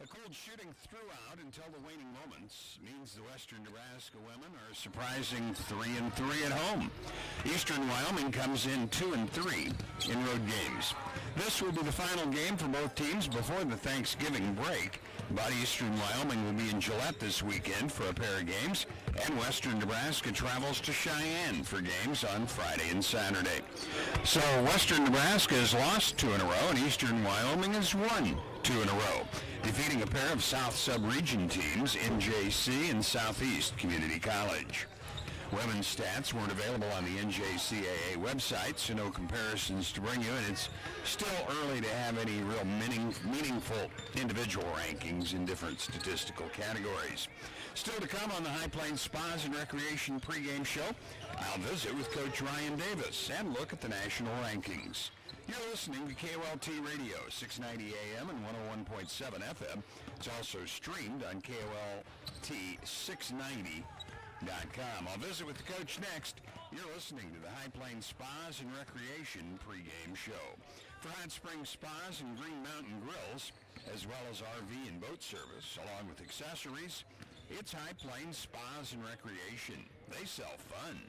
A cold shooting throughout until the waning moments means the Western Nebraska women are surprising 3-3 at home. Eastern Wyoming comes in 2-3 in road games. This will be the final game for both teams before the Thanksgiving break. But Eastern Wyoming will be in Gillette this weekend for a pair of games, and Western Nebraska travels to Cheyenne for games on Friday and Saturday. So Western Nebraska has lost 2 in a row, and Eastern Wyoming has won 2 in a row, defeating a pair of South Sub-Region teams, NJC and Southeast Community College. Women's stats weren't available on the NJCAA website, so no comparisons to bring you, and it's still early to have any real meaningful individual rankings in different statistical categories. Still to come on the High Plains Spas and Recreation pregame show, I'll visit with Coach Ryan Davis and look at the national rankings. You're listening to KOLT Radio, 690 AM and 101.7 FM. It's also streamed on KOLT690.com. I'll visit with the coach next. You're listening to the High Plains Spas and Recreation pregame show. For Hot Springs Spas and Green Mountain Grills, as well as RV and boat service, along with accessories, it's High Plains Spas and Recreation. They sell fun.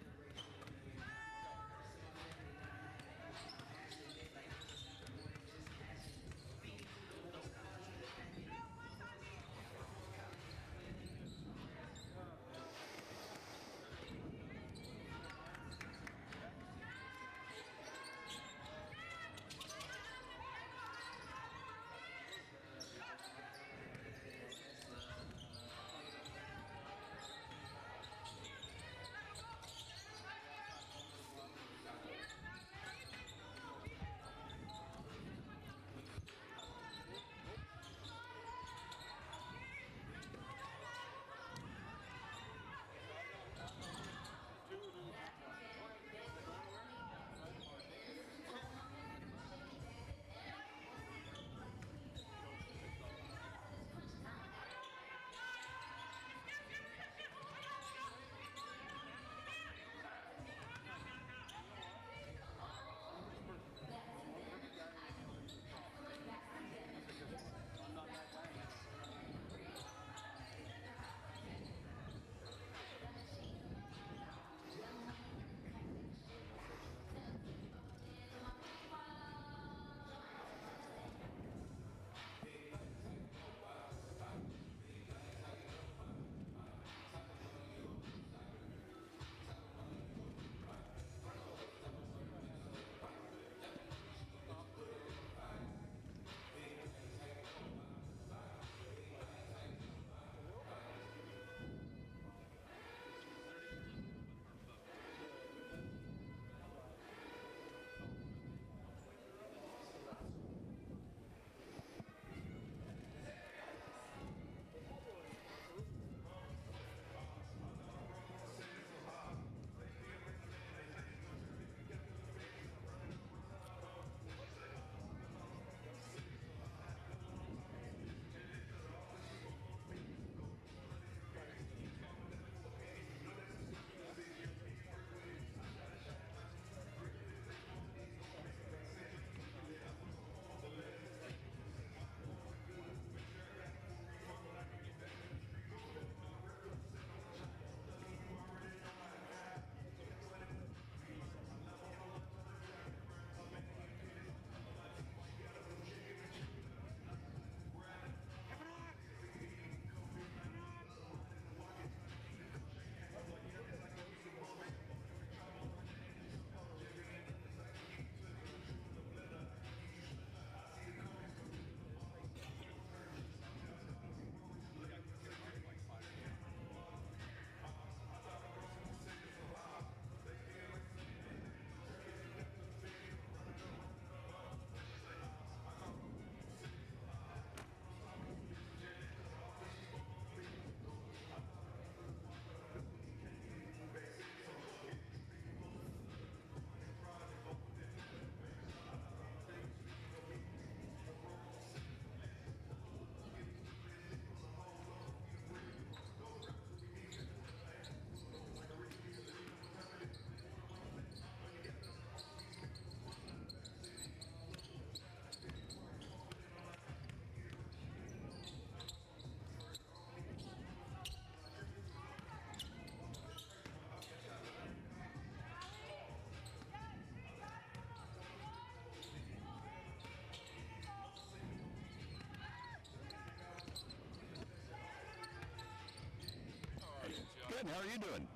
Good. How are you doing?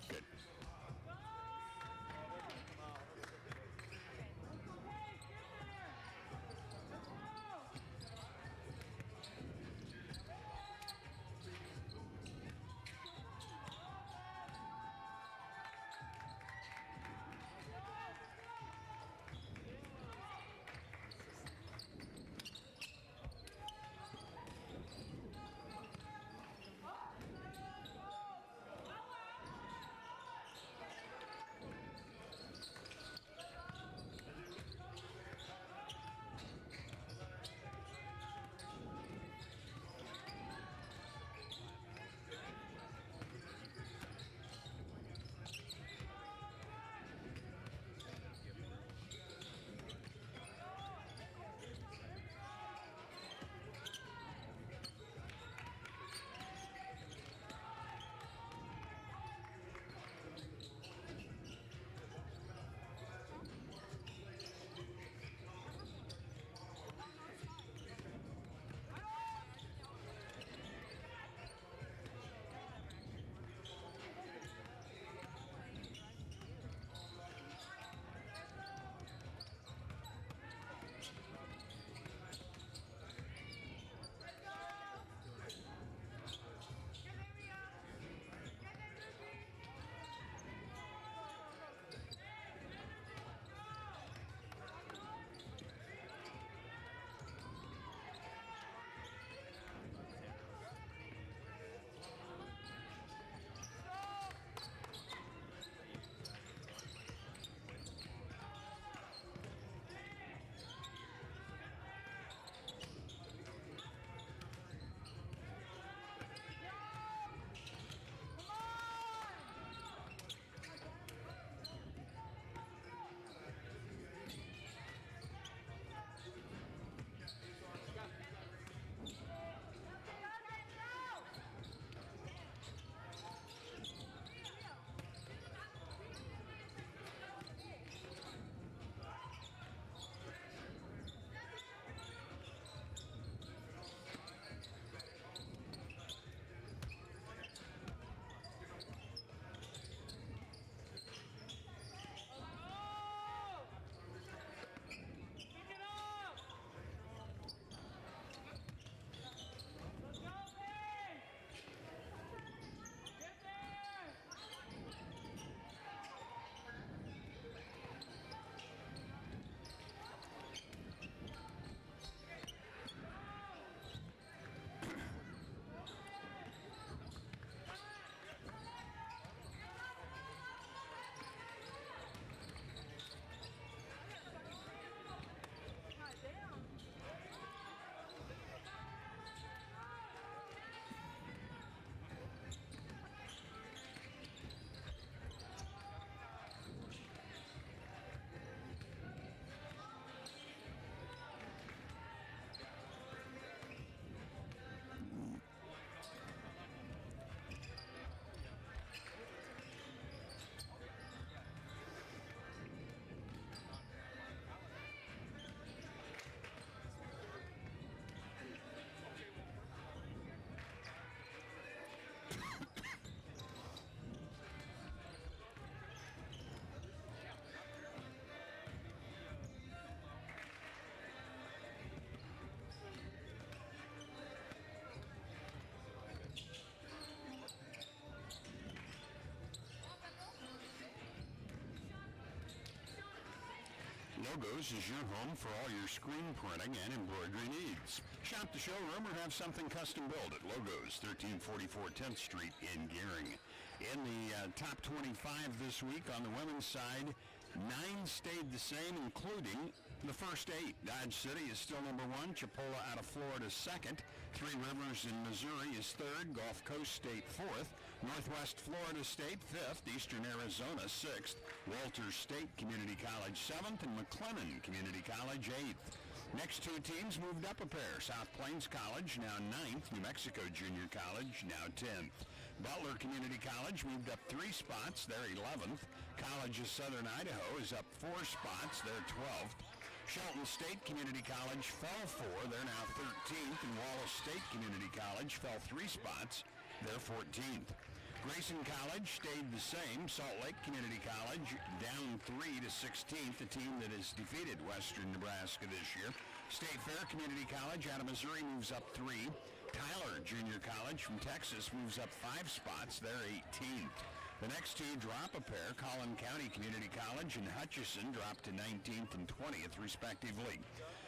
Good. Logos is your home for all your screen printing and embroidery needs. Shop the showroom or have something custom built at Logos, 1344 10th Street in Gearing. In the top 25 this week on the women's side, 9 stayed the same, including the first 8. Dodge City is still number 1. Chipola out of Florida second. Three Rivers in Missouri is third. Gulf Coast State fourth. Northwest Florida State fifth. Eastern Arizona sixth. Walters State Community College seventh. And McLennan Community College eighth. Next two teams moved up a pair. South Plains College now 9th. New Mexico Junior College now 10th. Butler Community College moved up 3 spots. They're 11th. College of Southern Idaho is up 4 spots. They're 12th. Shelton State Community College fell 4. They're now 13th. And Wallace State Community College fell 3 spots. They're 14th. Grayson College stayed the same. Salt Lake Community College down 3 to 16th, the team that has defeated Western Nebraska this year. State Fair Community College out of Missouri moves up 3. Tyler Junior College from Texas moves up 5 spots. They're 18th. The next two drop a pair. Collin County Community College and Hutchinson dropped to 19th and 20th, respectively.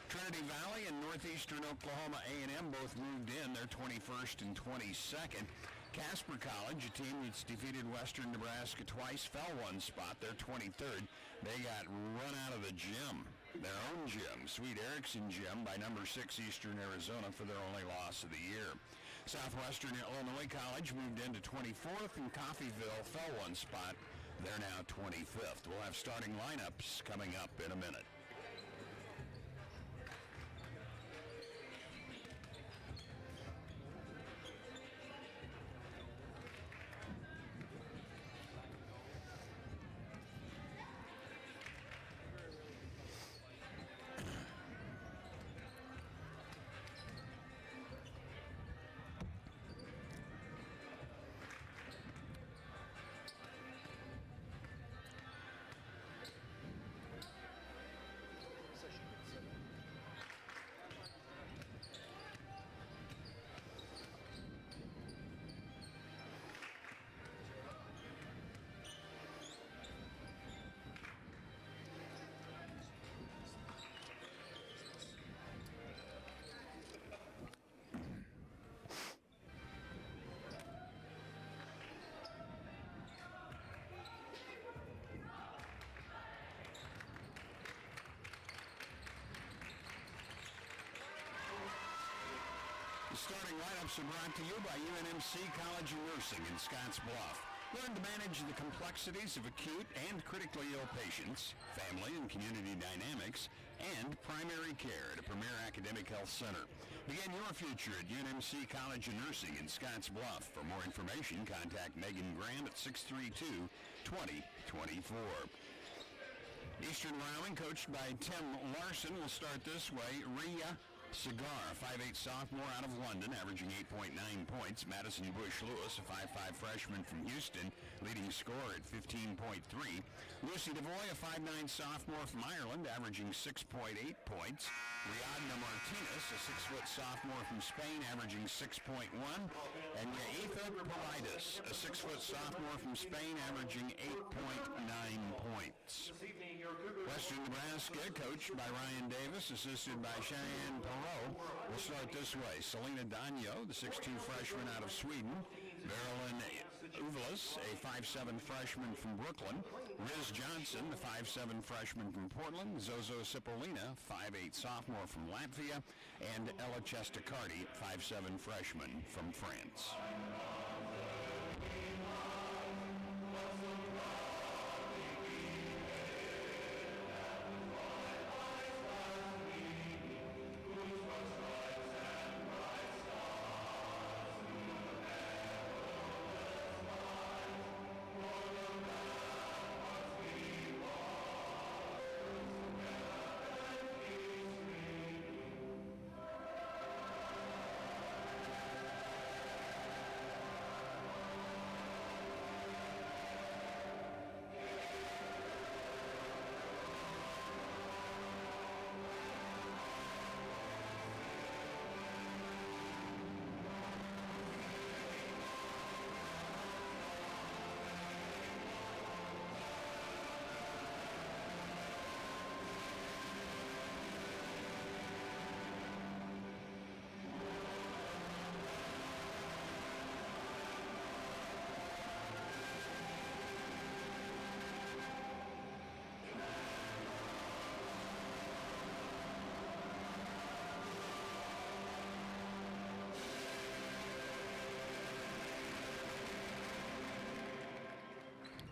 Trinity Valley and Northeastern Oklahoma A&M both moved in. They're 21st and 22nd. Casper College, a team that's defeated Western Nebraska twice, fell 1 spot. They're 23rd. They got run out of the gym, their own gym, Sweet Erickson Gym, by number 6 Eastern Arizona for their only loss of the year. Southwestern Illinois College moved into 24th, and Coffeyville fell 1 spot. They're now 25th. We'll have starting lineups coming up in a minute. Starting lineups are brought to you by UNMC College of Nursing in Scotts Bluff. Learn to manage the complexities of acute and critically ill patients, family and community dynamics, and primary care at a premier academic health center. Begin your future at UNMC College of Nursing in Scotts Bluff. For more information, contact Megan Graham at 632-2024. Eastern Wyoming, coached by Tim Larson, will start this way. Rhea Cigar, 5'8" sophomore out of London, averaging 8.9 points. Madison Bush Lewis, a 5'5" freshman from Houston, leading scorer at 15.3. Lucy DeVoy, a 5'9" sophomore from Ireland, averaging 6.8 points. Riadna Martinez, a 6' sophomore from Spain, averaging 6.1. And Yaitha Politis, a 6' sophomore from Spain, averaging 8.9 points. Western Nebraska, coached by Ryan Davis, assisted by Cheyenne Perot, will start this way. Selena Danyo, the 6'2" freshman out of Sweden. Marilyn Uvelis, a 5'7" freshman from Brooklyn. Riz Johnson, the 5'7" freshman from Portland. Zozo Cipollina, 5'8" sophomore from Latvia. And Ella Chestacardi, 5'7" freshman from France.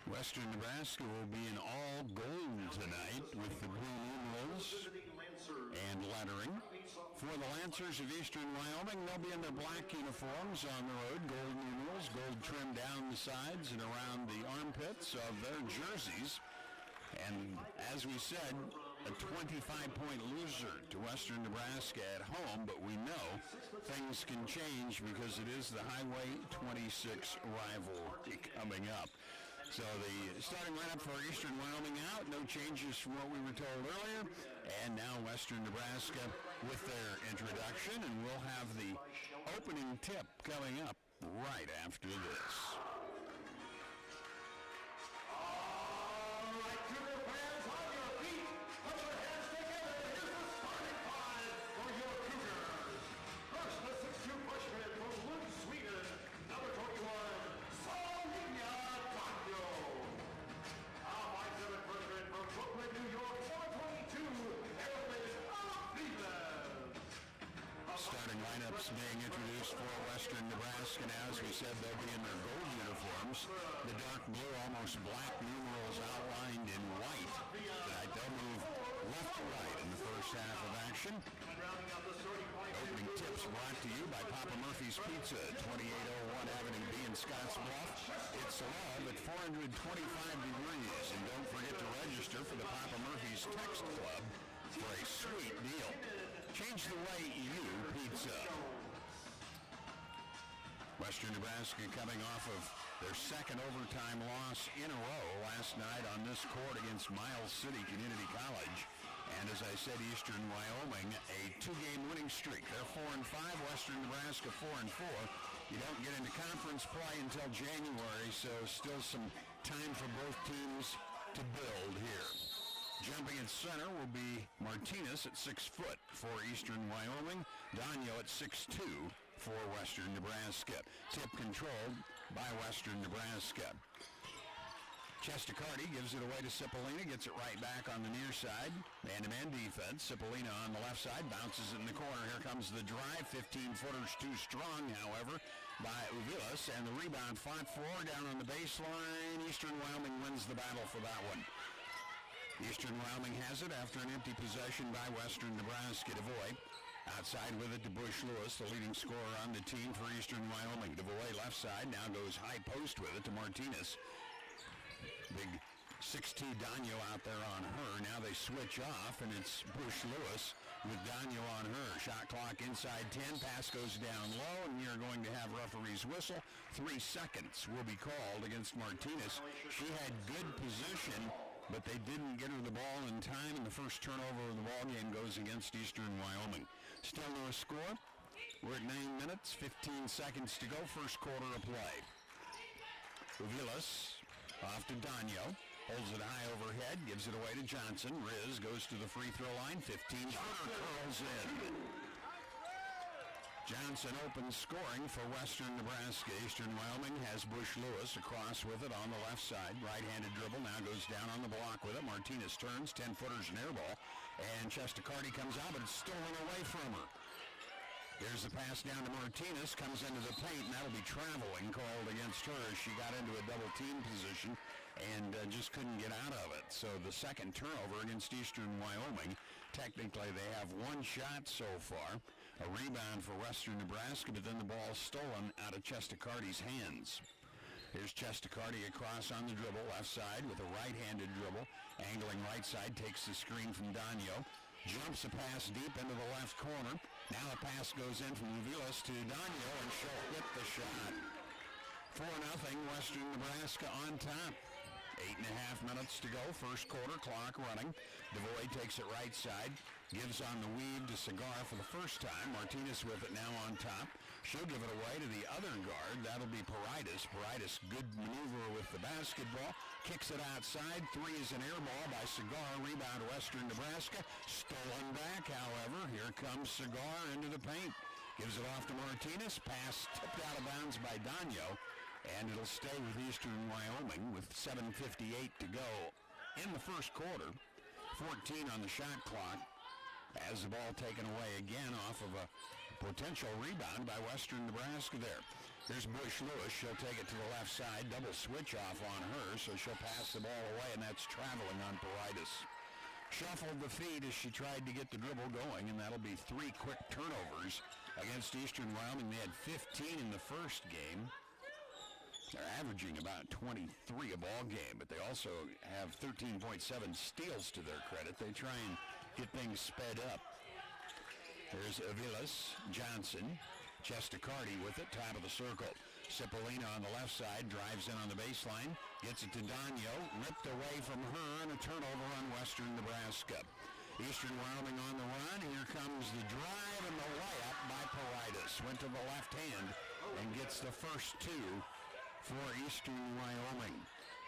Western Nebraska will be in all gold tonight with the blue numerals and lettering. For the Lancers of Eastern Wyoming, they'll be in their black uniforms on the road, gold numerals, gold trim down the sides and around the armpits of their jerseys. And as we said, a 25-point loser to Western Nebraska at home, but we know things can change because it is the Highway 26 rivalry coming up. So the starting lineup for Eastern Wyoming out, no changes from what we were told earlier. And now Western Nebraska with their introduction, and we'll have the opening tip coming up right after this. Starting lineups being introduced for Western Nebraska now. As we said, they'll be in their gold uniforms. The dark blue, almost black numerals outlined in white. Tonight they'll move left to right in the first half of action. Opening tips brought to you by Papa Murphy's Pizza at 2801 Avenue B in Scottsbluff. It's love at 425 degrees. And don't forget to register for the Papa Murphy's Text Club for a sweet deal. Change the way you pizza. Western Nebraska coming off of their second overtime loss in a row last night on this court against Miles City Community College. And as I said, Eastern Wyoming, a two-game winning streak. They're 4-5, Western Nebraska 4-4. You don't get into conference play until January, so still some time for both teams to build here. Jumping in center will be Martinez at 6 foot for Eastern Wyoming. Danyo at 6'2" for Western Nebraska. Tip controlled by Western Nebraska. Chestacardi gives it away to Cipollina, gets it right back on the near side. Man-to-man defense. Cipollina on the left side, bounces it in the corner. Here comes the drive. 15-footers too strong, however, by Uvilas. And the rebound fought for down on the baseline. Eastern Wyoming wins the battle for that one. Eastern Wyoming has it after an empty possession by Western Nebraska. DeVoy outside with it to Bush Lewis, the leading scorer on the team for Eastern Wyoming. DeVoy left side, now goes high post with it to Martinez. Big 6'2" Danyo out there on her. Now they switch off, and it's Bush Lewis with Danyo on her. Shot clock inside 10. Pass goes down low, and you're going to have referee's whistle. 3 seconds will be called against Martinez. She had good position, but they didn't get her the ball in time, and the first turnover of the ball game goes against Eastern Wyoming. Still no score. We're at 9 minutes, 15 seconds to go, first quarter of play. Uvilas off to Danyo, holds it high overhead, gives it away to Johnson. Riz goes to the free throw line, 15-footer curls in. Johnson opens scoring for Western Nebraska. Eastern Wyoming has Bush Lewis across with it on the left side. Right-handed dribble, now goes down on the block with it. Martinez turns, 10-footers and air ball. And Chestacardi comes out, but it's stolen away from her. Here's the pass down to Martinez, comes into the paint, and that'll be traveling called against her as she got into a double-team position and just couldn't get out of it. So the second turnover against Eastern Wyoming. Technically, they have one shot so far. A rebound for Western Nebraska, but then the ball stolen out of Chestacardi's hands. Here's Chestacardi across on the dribble, left side with a right-handed dribble. Angling right side, takes the screen from Danyo. Jumps a pass deep into the left corner. Now a pass goes in from Uvilas to Danyo, and she'll hit the shot. 4-0, Western Nebraska on top. 8.5 minutes to go, first quarter, clock running. DeVoy takes it right side, gives on the weave to Cigar for the first time. Martinez with it now on top. She'll give it away to the other guard. That'll be Paridis. Paridis, good maneuver with the basketball. Kicks it outside. Three is an air ball by Cigar. Rebound Western Nebraska. Stolen back, however. Here comes Cigar into the paint. Gives it off to Martinez. Pass tipped out of bounds by Danyo. And it'll stay with Eastern Wyoming with 7:58 to go in the first quarter. 14 on the shot clock. As the ball taken away again off of a potential rebound by Western Nebraska there. There's Bush Lewis. She'll take it to the left side. Double switch off on her, so she'll pass the ball away, and that's traveling on Paridis. Shuffled the feet as she tried to get the dribble going, and that'll be 3 quick turnovers against Eastern Wyoming. They had 15 in the first game. They're averaging about 23 a ball game, but they also have 13.7 steals to their credit. They try and get things sped up. There's Avilas, Johnson, Chestacardi with it, top of the circle. Cipollina on the left side, drives in on the baseline, gets it to Danyo, ripped away from her, and a turnover on Western Nebraska. Eastern Wyoming on the run. Here comes the drive and the layup by Paridis. Went to the left hand and gets the first two for Eastern Wyoming.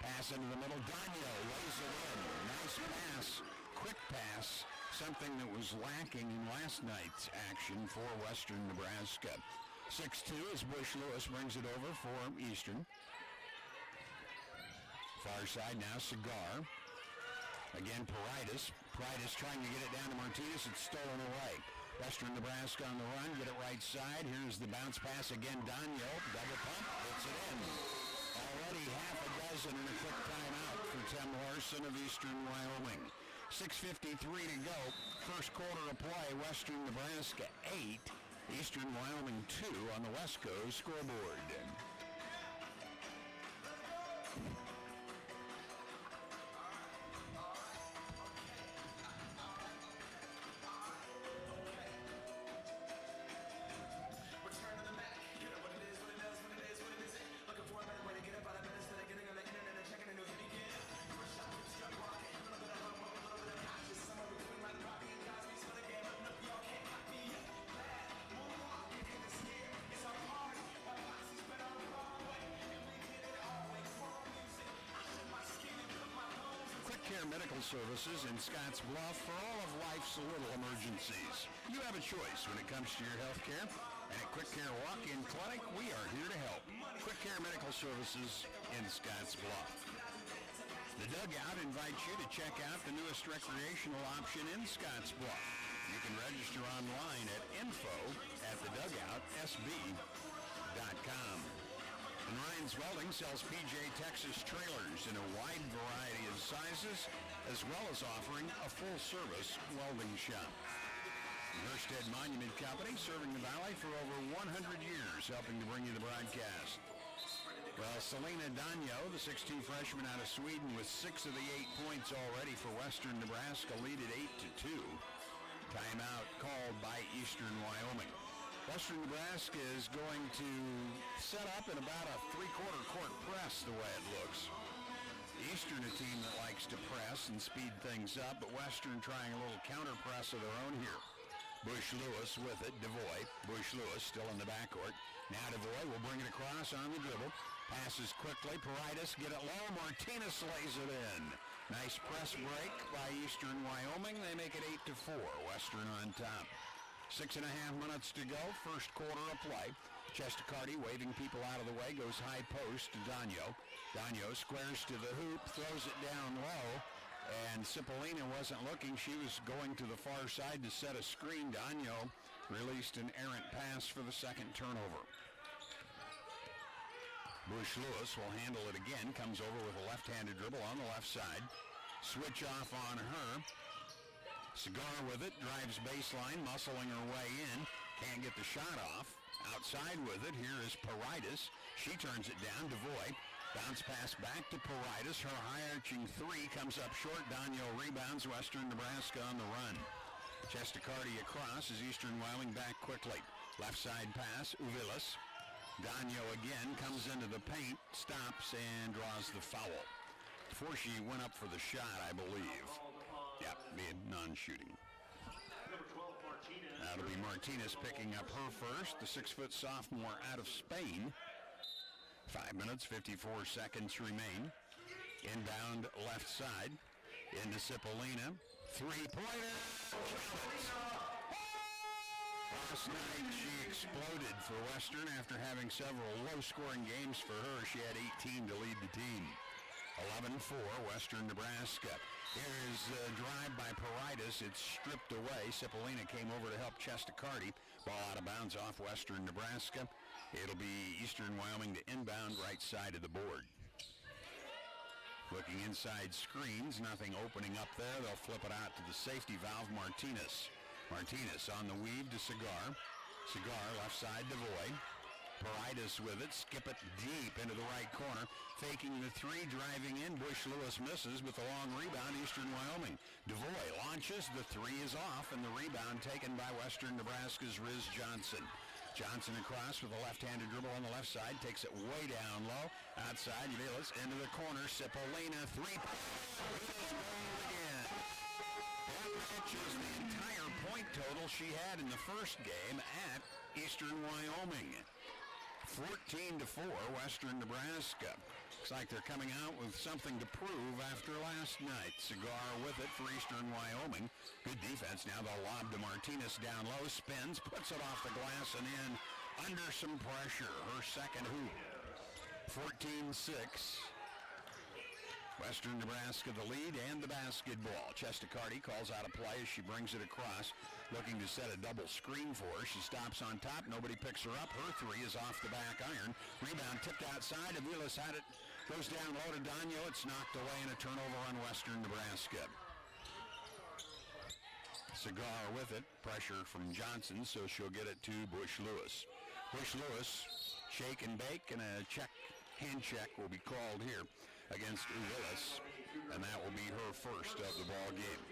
Pass into the middle. Danyo lays it in. Nice pass. Quick pass. Something that was lacking in last night's action for Western Nebraska. 6-2 as Bush Lewis brings it over for Eastern. Far side now, Cigar. Again, Paridis. Paridis trying to get it down to Martinez. It's stolen away. Western Nebraska on the run. Get it right side. Here's the bounce pass again. Danyo. Double pump. Gets it in. Already half a dozen in a quick timeout for Tim Larson of Eastern Wyoming. 6:53 to go. First quarter of play. Western Nebraska 8. Eastern Wyoming 2 on the West Coast scoreboard. Medical services in Scotts Bluff for all of life's little emergencies. You have a choice when it comes to your health care. And at Quick Care Walk-In Clinic, we are here to help. Quick Care Medical Services in Scotts Bluff. The Dugout invites you to check out the newest recreational option in Scotts Bluff. You can register online at info@thedugoutsb.com. And Ryan's Welding sells PJ Texas trailers in a wide variety of sizes, as well as offering a full-service welding shop. Hersted Monument Company, serving the Valley for over 100 years, helping to bring you the broadcast. Well, Selena Danyo, the 6'2 freshman out of Sweden, with 6 of the 8 points already for Western Nebraska, lead at 8-2. Timeout called by Eastern Wyoming. Western Nebraska is going to set up in about a three-quarter court press the way it looks. Eastern, a team that likes to press and speed things up, but Western trying a little counter press of their own here. Bush Lewis with it, DeVoy. Bush Lewis still in the backcourt. Now DeVoy will bring it across on the dribble. Passes quickly. Paridis get it low. Martinez lays it in. Nice press break by Eastern Wyoming. They make it 8-4. Western on top. 6.5 minutes to go, first quarter of play. Chestacardi waving people out of the way, goes high post to Danyo. Danyo squares to the hoop, throws it down low, and Cipollina wasn't looking. She was going to the far side to set a screen. Danyo released an errant pass for the second turnover. Bush Lewis will handle it again, comes over with a left-handed dribble on the left side. Switch off on her. Cigar with it, drives baseline, muscling her way in. Can't get the shot off. Outside with it, here is Paridis. She turns it down, DeVoy. Bounce pass back to Paridis. Her high-arching three comes up short. Danyo rebounds. Western Nebraska on the run. Chestacardi across as Eastern Wyoming back quickly. Left side pass, Uvilas. Danyo again comes into the paint, stops, and draws the foul. Before she went up for the shot, I believe. Yeah, being non-shooting. That'll be Martinez picking up her first, the 6-foot sophomore out of Spain. 5 minutes, 54 seconds remain. Inbound left side into Cipollina. Three-pointer. Last night she exploded for Western after having several low-scoring games for her. She had 18 to lead the team. 11-4, Western Nebraska. Here's a drive by Paridis. It's stripped away. Cipollina came over to help Chestacardi. Ball out of bounds off Western Nebraska. It'll be Eastern Wyoming to inbound right side of the board. Looking inside screens, nothing opening up there. They'll flip it out to the safety valve, Martinez. Martinez on the weave to Cigar. Cigar left side, DeVoy. Paridis with it, skip it deep into the right corner. Faking the three, driving in. Bush Lewis misses with the long rebound, Eastern Wyoming. DeVoy launches, the three is off, and the rebound taken by Western Nebraska's Riz Johnson. Johnson across with a left-handed dribble on the left side, takes it way down low. Outside, Uvilas into the corner. Cipollina, three-point again. That matches the entire point total she had in the first game at Eastern Wyoming. 14-4, Western Nebraska. Looks like they're coming out with something to prove after last night. Cigar with it for Eastern Wyoming. Good defense. Now they'll lob to Martinez down low. Spins, puts it off the glass and in under some pressure. Her second hoop. 14-6. Western Nebraska the lead and the basketball. Chestacardi calls out a play as she brings it across, looking to set a double screen for her. She stops on top. Nobody picks her up. Her three is off the back iron. Rebound tipped outside. Avilas had it. Goes down low to Danyo. It's knocked away and a turnover on Western Nebraska. Cigar with it. Pressure from Johnson, so she'll get it to Bush Lewis. Bush Lewis, shake and bake, and a hand check will be called here against Uvilas, and that will be her first of the ball game.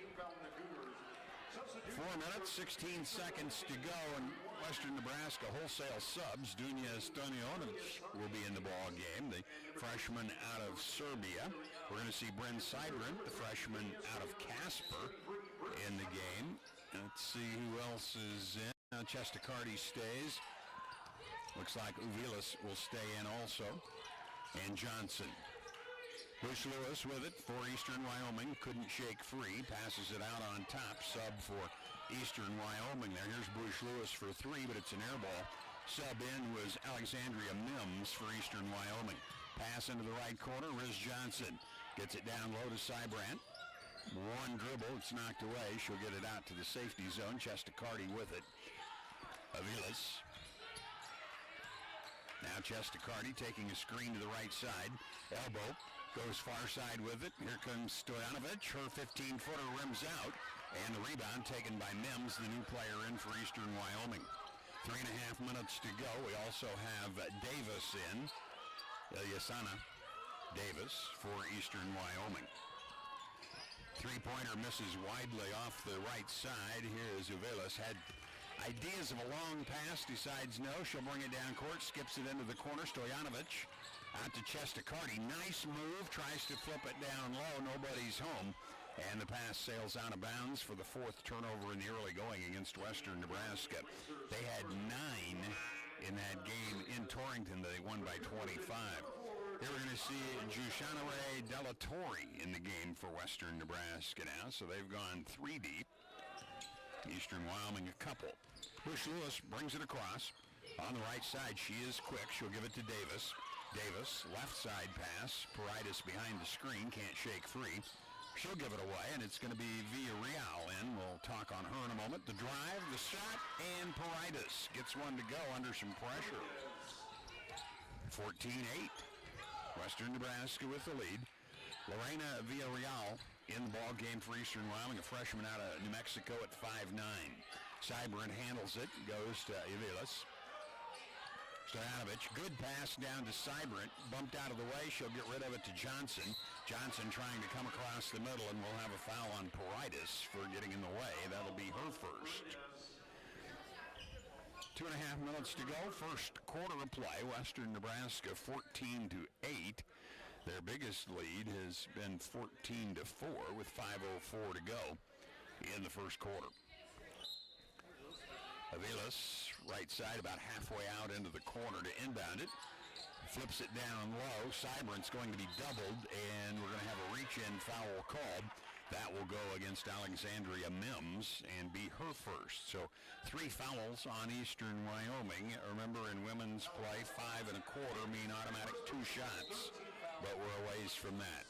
4 minutes, 16 seconds to go, and Western Nebraska wholesale subs. Dunja Stonionovic will be in the ball game, the freshman out of Serbia. We're going to see Bryn Seibert, the freshman out of Casper, in the game. Let's see who else is in. Chestacardi stays. Looks like Uvilas will stay in also, and Johnson. Bush Lewis with it for Eastern Wyoming. Couldn't shake free. Passes it out on top. Sub for Eastern Wyoming there. Here's Bush Lewis for three, but it's an air ball. Sub in was Alexandria Mims for Eastern Wyoming. Pass into the right corner. Riz Johnson gets it down low to Seibert. One dribble. It's knocked away. She'll get it out to the safety zone. Chestacardi with it. Avilas. Now Chestacardi taking a screen to the right side. Elbow. Goes far side with it. Here comes Stojanovic. Her 15-footer rims out. And the rebound taken by Mims, the new player in for Eastern Wyoming. 3.5 minutes to go. We also have Davis in. Ilyasana Davis for Eastern Wyoming. Three-pointer misses widely off the right side. Here is Uvilas. Had ideas of a long pass. Decides no. She'll bring it down court. Skips it into the corner. Stojanovic. Out to Chestacardi. Nice move. Tries to flip it down low. Nobody's home. And the pass sails out of bounds for the fourth turnover in the early going against Western Nebraska. They had 9 in that game in Torrington. They won by 25. Here we're going to see Jushanare Delatorre in the game for Western Nebraska now. So they've gone 3 deep. Eastern Wyoming a couple. Bush Lewis brings it across. On the right side, she is quick. She'll give it to Davis. Davis, left side pass. Paridis behind the screen, can't shake free. She'll give it away, and it's going to be Villarreal in. We'll talk on her in a moment. The drive, the shot, and Paridis gets one to go under some pressure. 14-8. Western Nebraska with the lead. Lorena Villarreal in the ball game for Eastern Wyoming, a freshman out of New Mexico at 5'9". Seibert handles it, goes to Uvilas. Stojanovic, good pass down to Seibert, bumped out of the way. She'll get rid of it to Johnson. Johnson trying to come across the middle, and we'll have a foul on Paridis for getting in the way. That'll be her first. 2.5 minutes to go. First quarter of play. Western Nebraska 14-8. Their biggest lead has been 14-4 with 5:04 to go in the first quarter. Avilas, right side, about halfway out into the corner to inbound it. Flips it down low. Seibert's going to be doubled, and we're going to have a reach-in foul called. That will go against Alexandria Mims and be her first. So 3 fouls on Eastern Wyoming. Remember, in women's play, 5 1/4 mean automatic 2 shots, but we're a ways from that.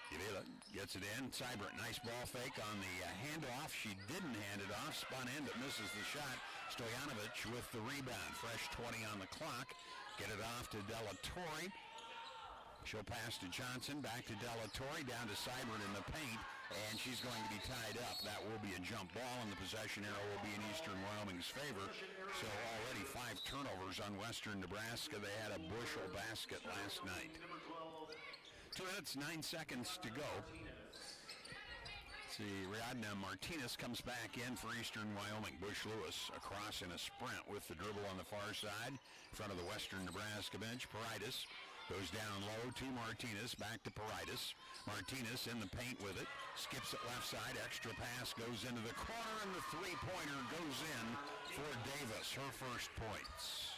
Uvila gets it in. Seibert, nice ball fake on the handoff. She didn't hand it off. Spun in, but misses the shot. Stojanovic with the rebound. Fresh 20 on the clock. Get it off to Delatorre. She'll pass to Johnson, back to Delatorre, down to Seibert in the paint, and she's going to be tied up. That will be a jump ball, and the possession arrow will be in Eastern Wyoming's favor. So already 5 turnovers on Western Nebraska. They had a bushel basket last night. 2 minutes, 9 seconds to go. See, Riadna Martinez comes back in for Eastern Wyoming. Bush Lewis across in a sprint with the dribble on the far side in front of the Western Nebraska bench. Paridis goes down low to Martinez, back to Paridis. Martinez in the paint with it, skips it left side, extra pass goes into the corner, and the three-pointer goes in for Davis, her first points.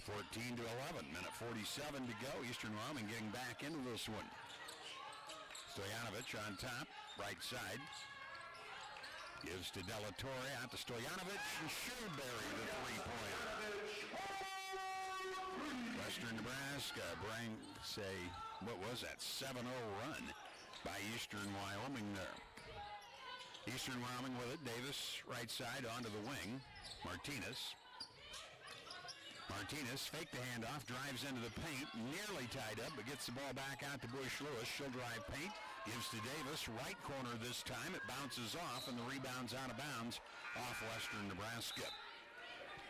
14 to 11, minute 47 to go. Eastern Wyoming getting back into this one. Stoyanovich on top, right side. Gives to Delatorre, out to Stoyanovich, and she'll bury the three-pointer. Western Nebraska brings a, what was that, 7-0 run by Eastern Wyoming there. Eastern Wyoming with it, Davis right side onto the wing. Martinez faked the handoff, drives into the paint, nearly tied up, but gets the ball back out to Bush Lewis. She'll drive paint, gives to Davis, right corner this time. It bounces off, and the rebound's out of bounds off Western Nebraska.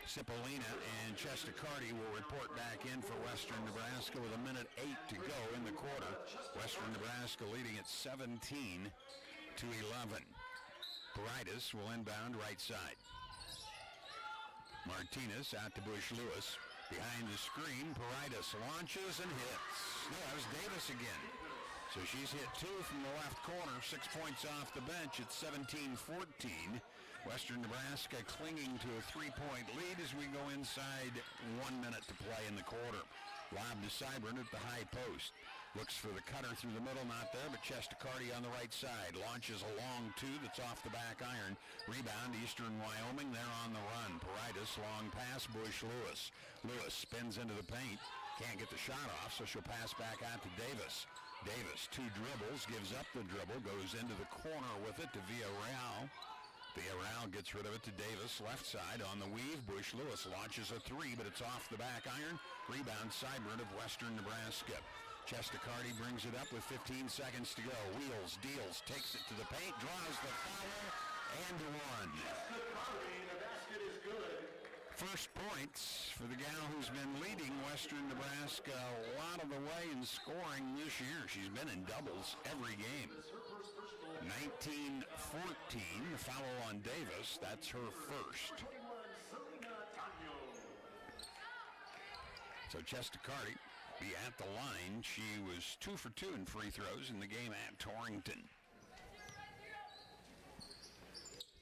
Cipollina and Chestacardi will report back in for Western Nebraska with a minute 8 to go in the quarter. Western Nebraska leading at 17 to 11. Paridis will inbound right side. Martinez out to Bush Lewis. Behind the screen, Paridis launches and hits. No, that was Davis again. So she's hit 2 from the left corner, 6 points off the bench at 17-14. Western Nebraska clinging to a 3-point lead as we go inside 1 minute to play in the quarter. Lob to Seibert at the high post. Looks for the cutter through the middle, not there, but Chestacardi on the right side. Launches a long 2 that's off the back iron. Rebound, Eastern Wyoming, they're on the run. Paridis, long pass, Bush Lewis. Lewis spins into the paint. Can't get the shot off, so she'll pass back out to Davis. Davis, 2 dribbles, gives up the dribble, goes into the corner with it to Villarreal. Villarreal gets rid of it to Davis, left side on the weave. Bush Lewis launches a 3, but it's off the back iron. Rebound, Seibert of Western Nebraska. Chestacardi brings it up with 15 seconds to go. Wheels, deals, takes it to the paint, draws the foul, and one. The basket is good. First points for the gal who's been leading Western Nebraska a lot of the way in scoring this year. She's been in doubles every game. 19-14, the foul on Davis. That's her first. So Chestacardi be at the line. She was 2 for 2 in free throws in the game at Torrington.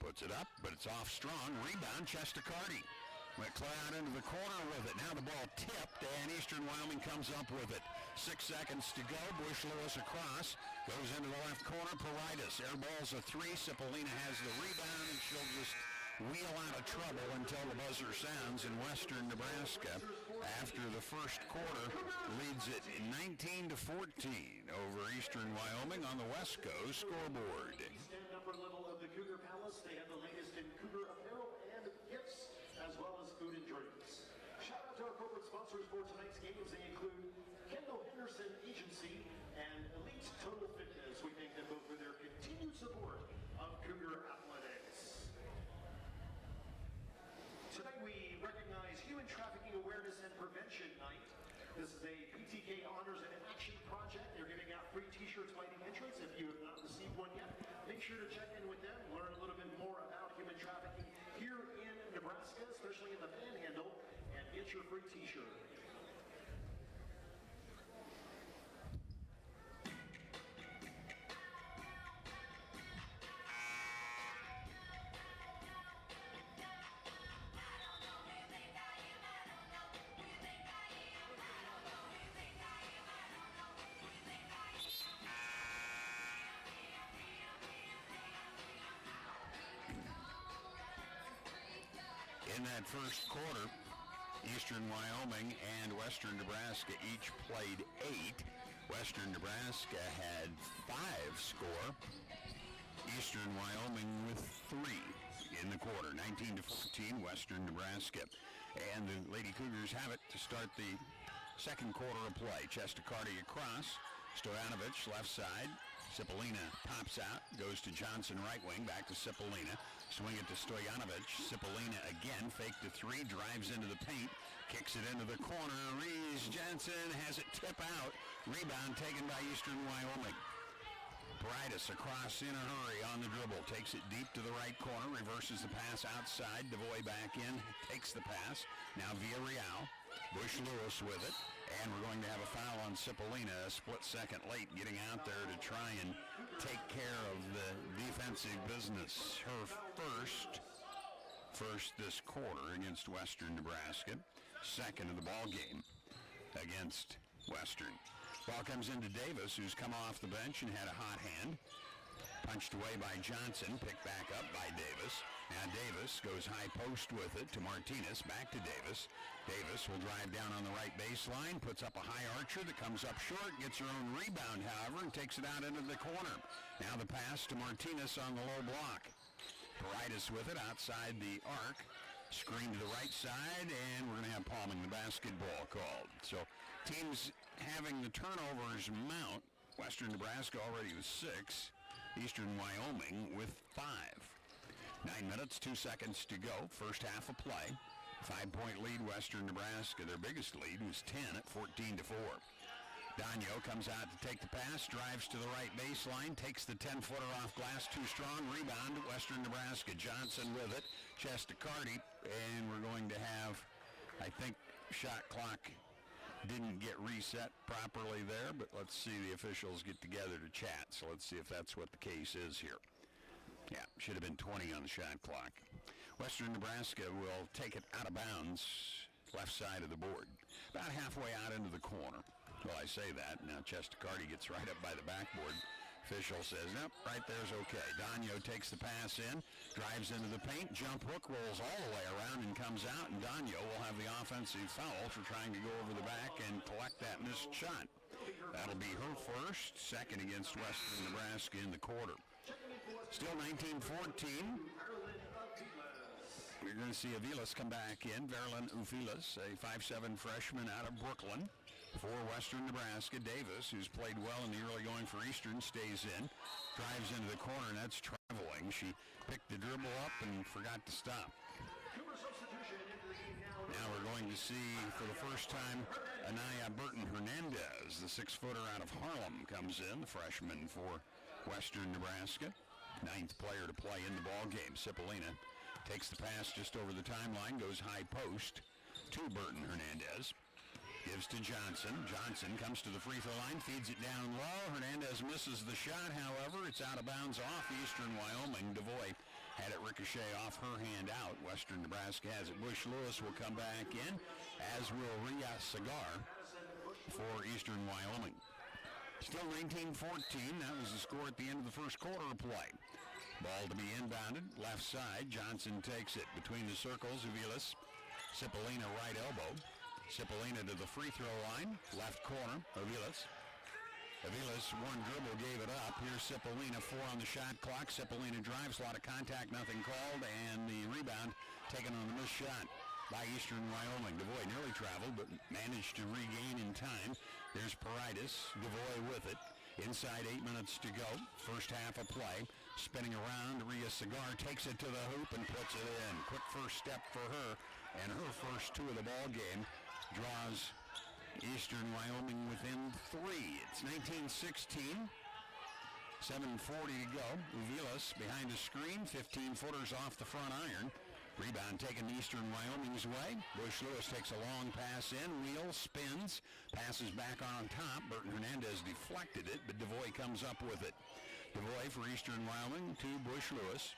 Puts it up, but it's off strong. Rebound, Chestacardi. Went clear out into the corner with it. Now the ball tipped, and Eastern Wyoming comes up with it. 6 seconds to go. Bush Lewis across. Goes into the left corner. Paridis airball's a 3. Cipollina has the rebound, and she'll just wheel out of trouble until the buzzer sounds in Western Nebraska. After the first quarter, leads it 19-14 over Eastern Wyoming on the West Coast scoreboard. Stand upper level of the Cougar Palace. They have the latest in Cougar apparel and gifts, as well as food and drinks. Shout out to our corporate sponsors for tonight's games. They include Kendall Henderson Agency and Elite Total Fitness. We thank them both for their continued support of Cougar Athletics. Tonight we recognize Human Trafficking Awareness and Prevention Night. This is a PTK Honors and Action project. They're giving out free t-shirts by the entrance. If you have not received one yet, make sure to check in with them, learn a little bit more about human trafficking here in Nebraska, especially in the Panhandle, and get your free t-shirt. In that first quarter, Eastern Wyoming and Western Nebraska each played 8. Western Nebraska had 5 score. Eastern Wyoming with 3 in the quarter. 19-14, Western Nebraska. And the Lady Cougars have it to start the Second quarter of play. Chestacarty across. Stoyanovich left side. Cipollina pops out, goes to Johnson right wing, back to Cipollina. Swing it to Stoyanovich. Cipollina again, fake to three, drives into the paint, kicks it into the corner. Reese Jensen has it tip out. Rebound taken by Eastern Wyoming. Paridis across in a hurry on the dribble, takes it deep to the right corner, reverses the pass outside. DeVoy back in, takes the pass. Now Villarreal. Bush Lewis with it, and we're going to have a foul on Cipollina, a split second late, getting out there to try and take care of the defensive business. Her first this quarter against Western Nebraska, second of the ball game against Western. Ball comes into Davis, who's come off the bench and had a hot hand. Punched away by Johnson, picked back up by Davis. Now Davis goes high post with it to Martinez, back to Davis. Davis will drive down on the right baseline, puts up a high archer that comes up short, gets her own rebound, however, and takes it out into the corner. Now the pass to Martinez on the low block. Paridis with it outside the arc. Screen to the right side, and we're going to have palming the basketball called. So teams having the turnovers mount. Western Nebraska already with 6. Eastern Wyoming with 5. 9 minutes, 2 seconds to go. First half of play. 5-point lead, Western Nebraska. Their biggest lead was 10 at 14-4. Danyo comes out to take the pass, drives to the right baseline, takes the 10-footer off glass, too strong. Rebound, Western Nebraska. Johnson with it. Chestacarty, and we're going to have, I think, shot clock didn't get reset properly there, but let's see, the officials get together to chat, so let's see if that's what the case is here. Yeah, should have been 20 on the shot clock. Western Nebraska will take it out of bounds, left side of the board, about halfway out into the corner. Well, I say that. Now Chestacarty gets right up by the backboard. Official says, nope, right there's okay. Danyo takes the pass in, drives into the paint, jump hook, rolls all the way around and comes out, and Danyo will have the offensive foul for trying to go over the back and collect that missed shot. That'll be her first, second against Western Nebraska in the quarter. Still 19-14. We're going to see Aviles come back in. Verlin Ufilas, a 5'7" freshman out of Brooklyn. For Western Nebraska, Davis, who's played well in the early going for Eastern, stays in, drives into the corner, and that's traveling. She picked the dribble up and forgot to stop. Now we're going to see, for the first time, Anaya Burton-Hernandez, the 6-footer out of Harlem, comes in, the freshman for Western Nebraska. 9th player to play in the ball game. Cipollina takes the pass just over the timeline, goes high post to Burton-Hernandez. Gives to Johnson. Johnson comes to the free throw line, feeds it down low. Hernandez misses the shot, however. It's out of bounds off Eastern Wyoming. DeVoy had it ricochet off her hand out. Western Nebraska has it. Bush Lewis will come back in, as will Ria Cigar for Eastern Wyoming. Still 19-14. That was the score at the end of the first quarter of play. Ball to be inbounded. Left side. Johnson takes it between the circles. Aviles. Cipollina right elbow. Cipollina to the free throw line, left corner, Aviles. Aviles, one dribble, gave it up. Here's Cipollina, 4 on the shot clock. Cipollina drives, a lot of contact, nothing called, and the rebound taken on the missed shot by Eastern Wyoming. DeVoy nearly traveled, but managed to regain in time. There's Paridis, DeVoy with it. Inside 8 minutes to go. First half of play. Spinning around, Ria Cigar takes it to the hoop and puts it in. Quick first step for her, and her first 2 of the ball game draws Eastern Wyoming within 3. It's 19-16. 7:40 to go. Uvilas behind the screen. 15-footers off the front iron. Rebound taken Eastern Wyoming's way. Bush Lewis takes a long pass in. Wheels, spins, passes back on top. Burton Hernandez deflected it, but DeVoy comes up with it. DeVoy for Eastern Wyoming to Bush Lewis.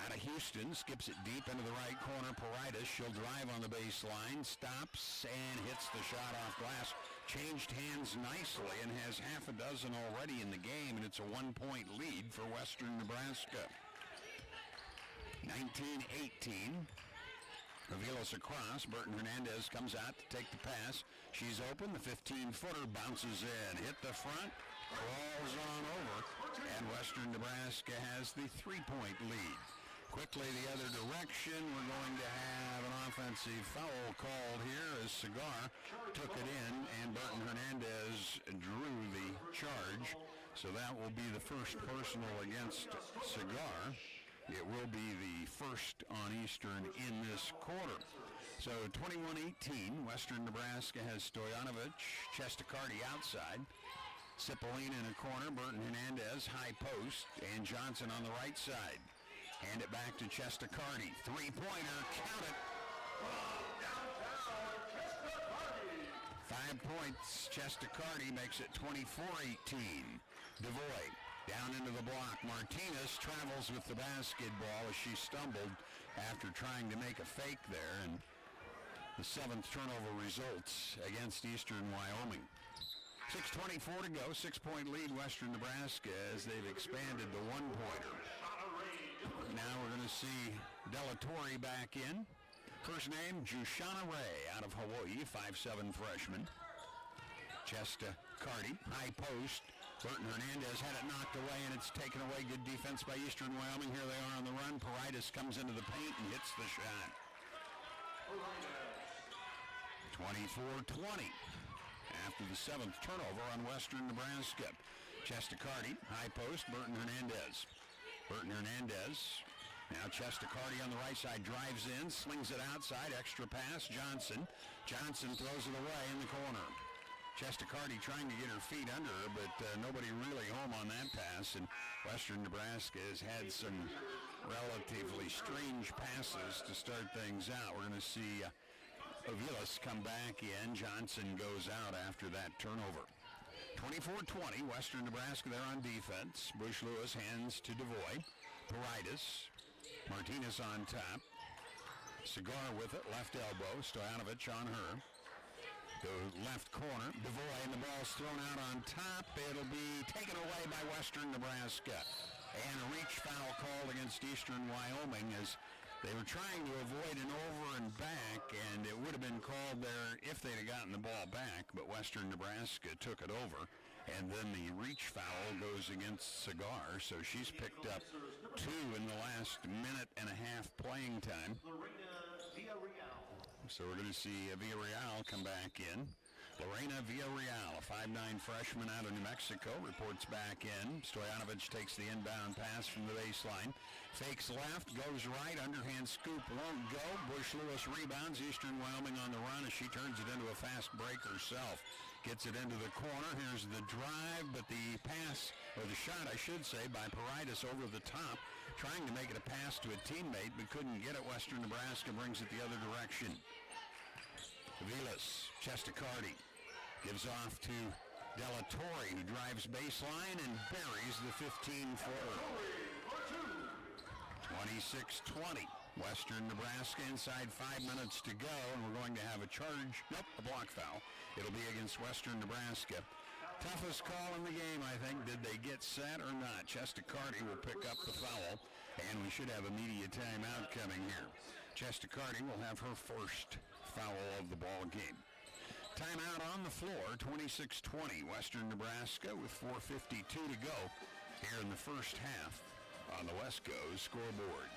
Out of Houston, skips it deep into the right corner. Paridis, she'll drive on the baseline, stops, and hits the shot off glass. Changed hands nicely and has half a dozen already in the game, and it's a 1-point lead for Western Nebraska. 19-18. Aviles across. Burton Hernandez comes out to take the pass. She's open. The 15-footer bounces in. Hit the front, crawls on over, and Western Nebraska has the 3-point lead. Quickly the other direction, we're going to have an offensive foul called here as Cigar took it in, and Burton Hernandez drew the charge. So that will be the first personal against Cigar. It will be the first on Eastern in this quarter. So 21-18, Western Nebraska has Stoyanovich, Chestacarty outside, Cipollina in a corner, Burton Hernandez, high post, and Johnson on the right side. Hand it back to Chestacarty. Three-pointer, count it. 5 points, Chestacarty makes it 24-18. DeVoy down into the block. Martinez travels with the basketball as she stumbled after trying to make a fake there, and the 7th turnover results against Eastern Wyoming. 6:24 to go, 6-point lead Western Nebraska as they've expanded the one-pointer. Now we're going to see Delatorre back in. First name, Jushana Ray out of Hawaii, 5'7" freshman. Chestacarty, high post. Burton Hernandez had it knocked away, and it's taken away. Good defense by Eastern Wyoming. Here they are on the run. Paridis comes into the paint and hits the shot. 24-20 after the 7th turnover on Western Nebraska. Chestacarty, high post, Burton Hernandez. Burton Hernandez, now Chestacarty on the right side, drives in, slings it outside, extra pass, Johnson. Johnson throws it away in the corner. Chestacarty trying to get her feet under her, but nobody really home on that pass, and Western Nebraska has had some relatively strange passes to start things out. We're going to see Aviles come back in. Johnson goes out after that turnover. 24-20, Western Nebraska there on defense. Bush Lewis hands to DeVoy. Paridis. Martinez on top. Cigar with it, left elbow. Stoyanovich on her. The left corner. DeVoy, and the ball's thrown out on top. It'll be taken away by Western Nebraska. And a reach foul called against Eastern Wyoming as they were trying to avoid an over and back, and it would have been called there if they'd have gotten the ball back, but Western Nebraska took it over. And then the reach foul goes against Cigar, so she's picked up 2 in the last minute and a half playing time. So we're going to see Villarreal come back in. Lorena Villarreal, a 5'9" freshman out of New Mexico, reports back in. Stoyanovich takes the inbound pass from the baseline. Fakes left, goes right, underhand scoop won't go. Bush Lewis rebounds. Eastern Wyoming on the run as she turns it into a fast break herself. Gets it into the corner. Here's the drive, but the pass, or the shot I should say, by Paridis over the top. Trying to make it a pass to a teammate, but couldn't get it. Western Nebraska brings it the other direction. Vilas, Chestacarty, gives off to Delatorre, who drives baseline and buries the 15-footer. 26-20. Western Nebraska inside 5 minutes to go, and we're going to have a charge. Nope, a block foul. It'll be against Western Nebraska. Toughest call in the game, I think. Did they get set or not? Chestacarty will pick up the foul, and we should have a media timeout coming here. Chestacarty will have her first foul of the ball game. Timeout on the floor, 26-20. Western Nebraska with 4:52 to go here in the first half on the West Coast scoreboard.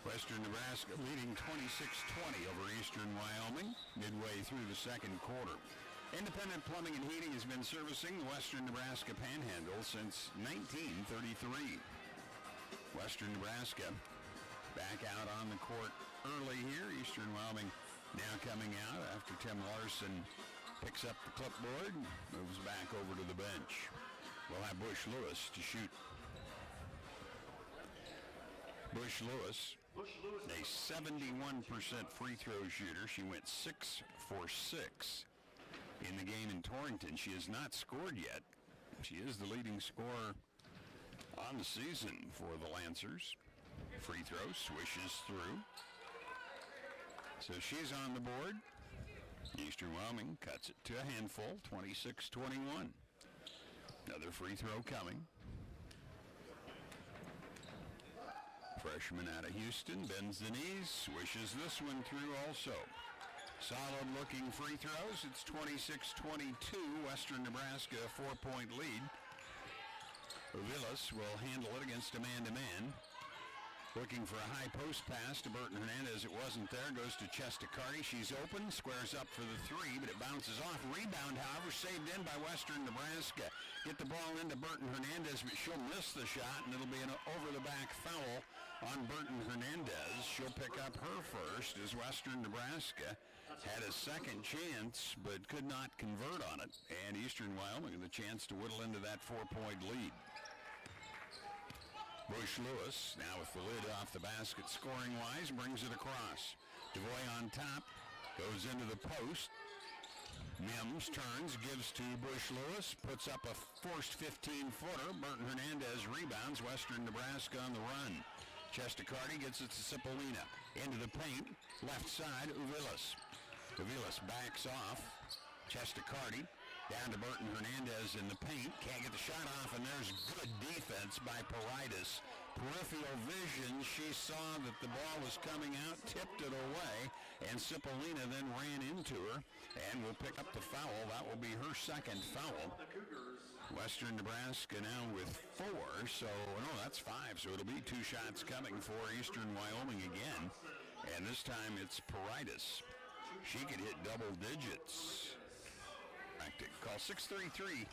Western Nebraska leading 26-20 over Eastern Wyoming midway through the second quarter. Independent Plumbing and Heating has been servicing the Western Nebraska Panhandle since 1933. Western Nebraska back out on the court early here. Eastern Wyoming now coming out after Tim Larson picks up the clipboard and moves back over to the bench. We'll have Bush Lewis to shoot. Bush Lewis, a 71% free throw shooter. She went 6 for 6 in the game in Torrington. She has not scored yet. She is the leading scorer on the season for the Lancers. Free throw swishes through. So she's on the board. Eastern Wyoming cuts it to a handful, 26-21. Another free throw coming. Freshman out of Houston, bends the knees, swishes this one through also. Solid-looking free throws. It's 26-22. Western Nebraska, a 4-point lead. Uvilas will handle it against a man-to-man. Looking for a high post pass to Burton Hernandez. It wasn't there. Goes to Chestacardi. She's open. Squares up for the three, but it bounces off. Rebound, however, saved in by Western Nebraska. Get the ball into Burton Hernandez, but she'll miss the shot, and it'll be an over-the-back foul on Burton Hernandez. She'll pick up her first as Western Nebraska had a second chance, but could not convert on it. And Eastern Wyoming with a chance to whittle into that 4-point lead. Bush Lewis, now with the lid off the basket scoring-wise, brings it across. DeVoy on top, goes into the post. Mims turns, gives to Bush Lewis, puts up a forced 15-footer. Burton Hernandez rebounds. Western Nebraska on the run. Chestacardi gets it to Cipollina. Into the paint, left side, Uvilas. Uvilas backs off. Chestacardi down to Burton Hernandez in the paint. Can't get the shot off, and there's good defense by Paridis. Peripheral vision, she saw that the ball was coming out, tipped it away, and Cipollina then ran into her and will pick up the foul. That will be her second foul. Western Nebraska now with 4, so no, that's 5, so it'll be 2 shots coming for Eastern Wyoming again, and this time it's Paridis. She could hit double digits. Call 633-1425.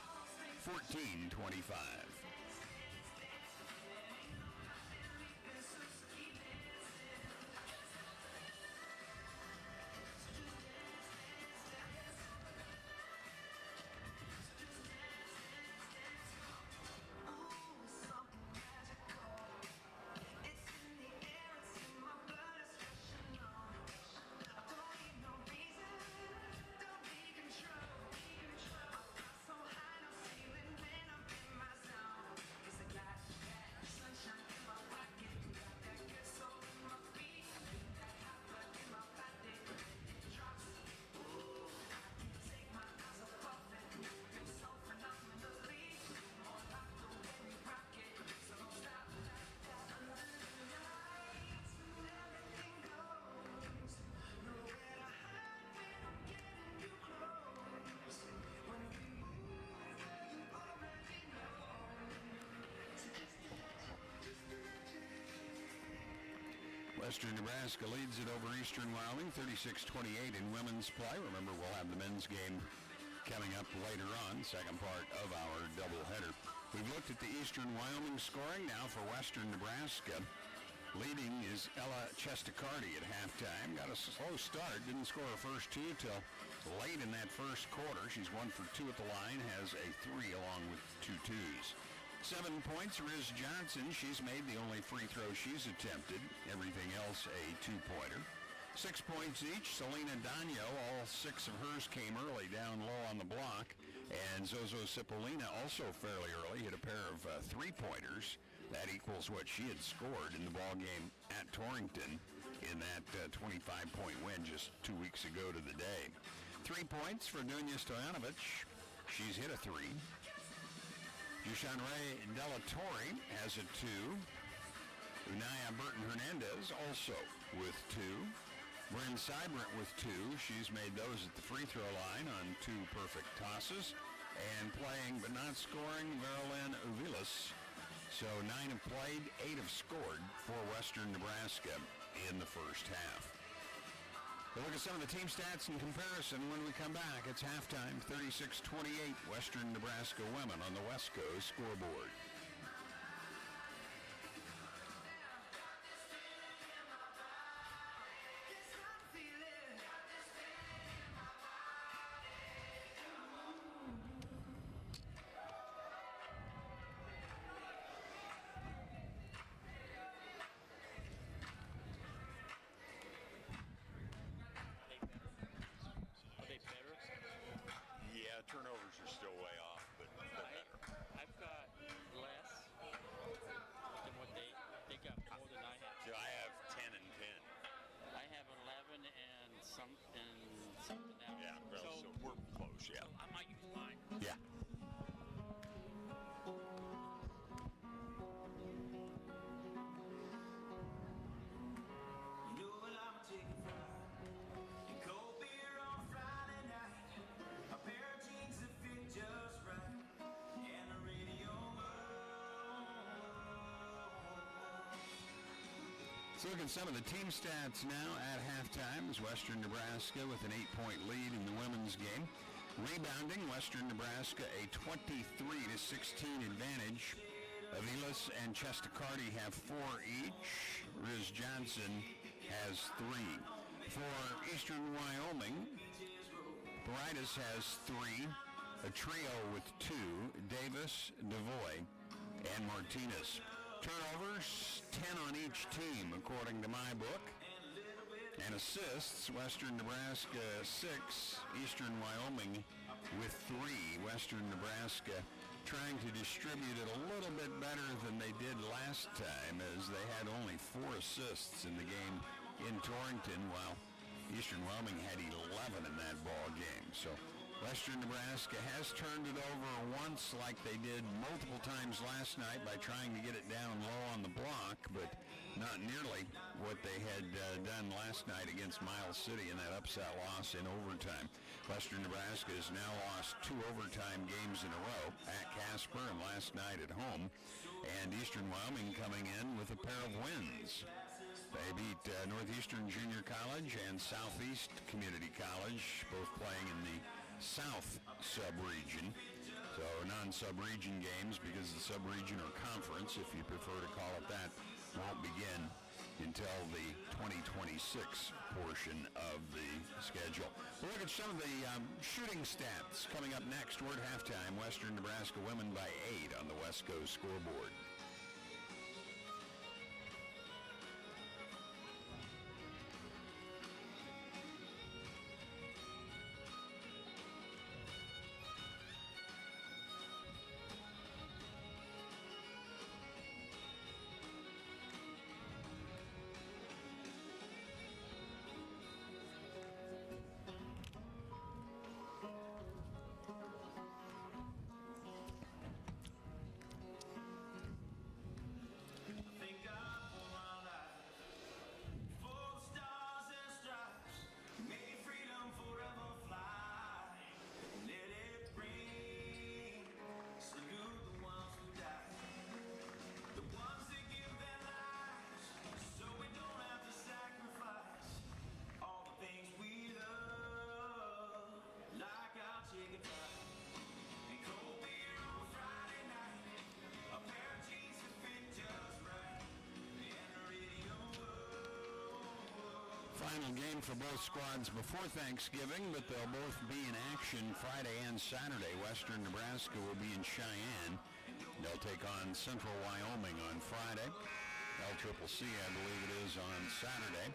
Western Nebraska leads it over Eastern Wyoming, 36-28 in women's play. Remember, we'll have the men's game coming up later on, second part of our doubleheader. We've looked at the Eastern Wyoming scoring now for Western Nebraska. Leading is Ella Chestacardi at halftime. Got a slow start, didn't score her first 2 till late in that first quarter. She's 1 for 2 at the line, has a 3 along with 2 twos. 7 points, Riz Johnson. She's made the only free throw she's attempted. Everything else a 2-pointer. 6 points each. Selena Dagno, all 6 of hers came early down low on the block. And Zozo Cipollina also fairly early, hit a pair of 3-pointers. That equals what she had scored in the ball game at Torrington in that 25-point win just 2 weeks ago to the day. 3 points for Dunya Stojanovic. She's hit a 3. Dushanray Delatorre has a 2. Unaya Burton Hernandez also with 2. Bryn Seibert with 2. She's made those at the free throw line on 2 perfect tosses. And playing but not scoring, Verilyn Uvilas. So 9 have played, 8 have scored for Western Nebraska in the first half. We'll look at some of the team stats in comparison when we come back. It's halftime, 36-28, Western Nebraska women on the West Coast scoreboard. Let's look at some of the team stats now at halftime. As Western Nebraska with an 8-point lead in the women's game. Rebounding, Western Nebraska a 23-16 advantage. Aviles and Chestacardi have 4 each. Riz Johnson has 3. For Eastern Wyoming, Baritas has 3. A trio with 2, Davis, DeVoy, and Martinez. Turnovers, 10 on each team, according to my book. And assists, Western Nebraska 6, Eastern Wyoming with 3. Western Nebraska trying to distribute it a little bit better than they did last time, as they had only 4 assists in the game in Torrington, while Eastern Wyoming had 11 in that ball game. So Western Nebraska has turned it over once, like they did multiple times last night, by trying to get it down low on the block, but not nearly what they had done last night against Miles City in that upset loss in overtime. Western Nebraska has now lost 2 overtime games in a row, at Casper and last night at home, and Eastern Wyoming coming in with a pair of wins. They beat Northeastern Junior College and Southeast Community College, both playing in the South sub-region. So non-sub-region games, because the sub-region or conference, if you prefer to call it that, won't begin until the 2026 portion of the schedule. We'll look at some of the shooting stats coming up next. We're at halftime. Western Nebraska women by 8 on the West Coast scoreboard. Final game for both squads before Thanksgiving, but they'll both be in action Friday and Saturday. Western Nebraska will be in Cheyenne. They'll take on Central Wyoming on Friday. LCCC, I believe it is, on Saturday.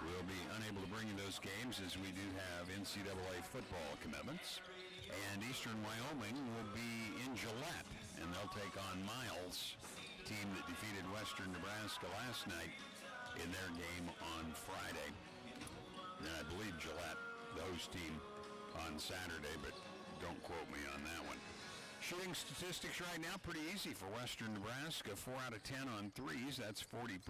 We'll be unable to bring you those games as we do have NCAA football commitments. And Eastern Wyoming will be in Gillette, and they'll take on Miles, team that defeated Western Nebraska last night in their game on Friday. And I believe Gillette, the host team, on Saturday, but don't quote me on that one. Shooting statistics right now, pretty easy for Western Nebraska. 4 out of 10 on threes, that's 40%.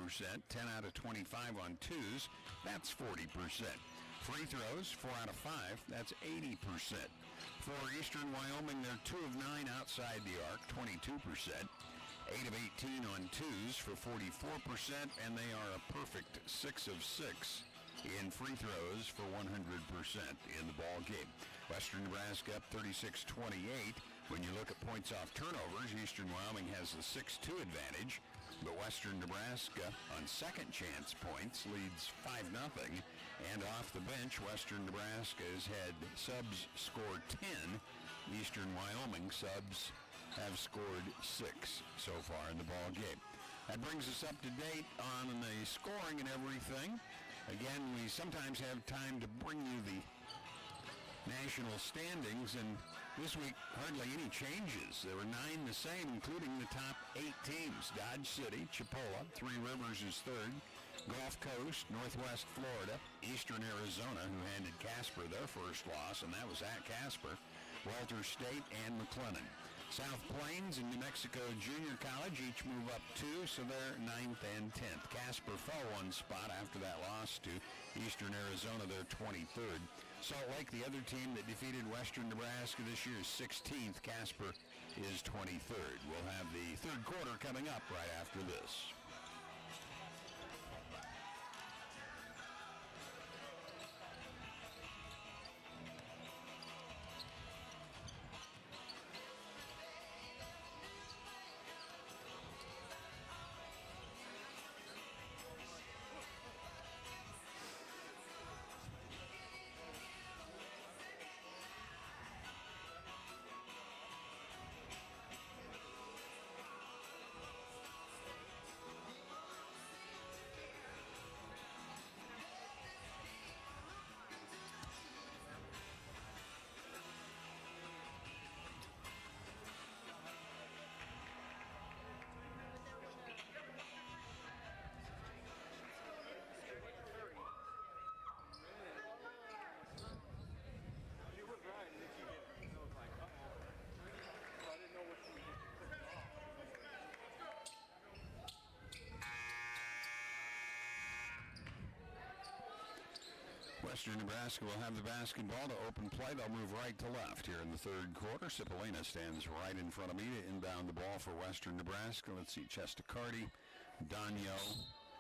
10 out of 25 on twos, that's 40%. Free throws, 4 out of 5, that's 80%. For Eastern Wyoming, they're 2 of 9 outside the arc, 22%. 8 of 18 on twos for 44%, and they are a perfect 6 of 6 in free throws for 100% in the ball game. Western Nebraska up 36-28. When you look at points off turnovers, Eastern Wyoming has the 6-2 advantage, but Western Nebraska on second chance points leads 5-0. And off the bench, Western Nebraska has had subs score 10. Eastern Wyoming subs have scored 6 so far in the ball game. That brings us up to date on the scoring and everything. Again, we sometimes have time to bring you the national standings, and this week hardly any changes. There were 9 the same, including the top 8 teams. Dodge City, Chipola, Three Rivers is third, Gulf Coast, Northwest Florida, Eastern Arizona, who handed Casper their first loss, and that was at Casper, Walter State, and McLennan. South Plains and New Mexico Junior College each move up 2, so they're 9th and 10th. Casper fell 1 spot after that loss to Eastern Arizona. They're 23rd. Salt Lake, the other team that defeated Western Nebraska this year, is 16th. Casper is 23rd. We'll have the third quarter coming up right after this. Western Nebraska will have the basketball to open play. They'll move right to left here in the third quarter. Cipollina stands right in front of me to inbound the ball for Western Nebraska. Let's see, Chestacardi, Danyo,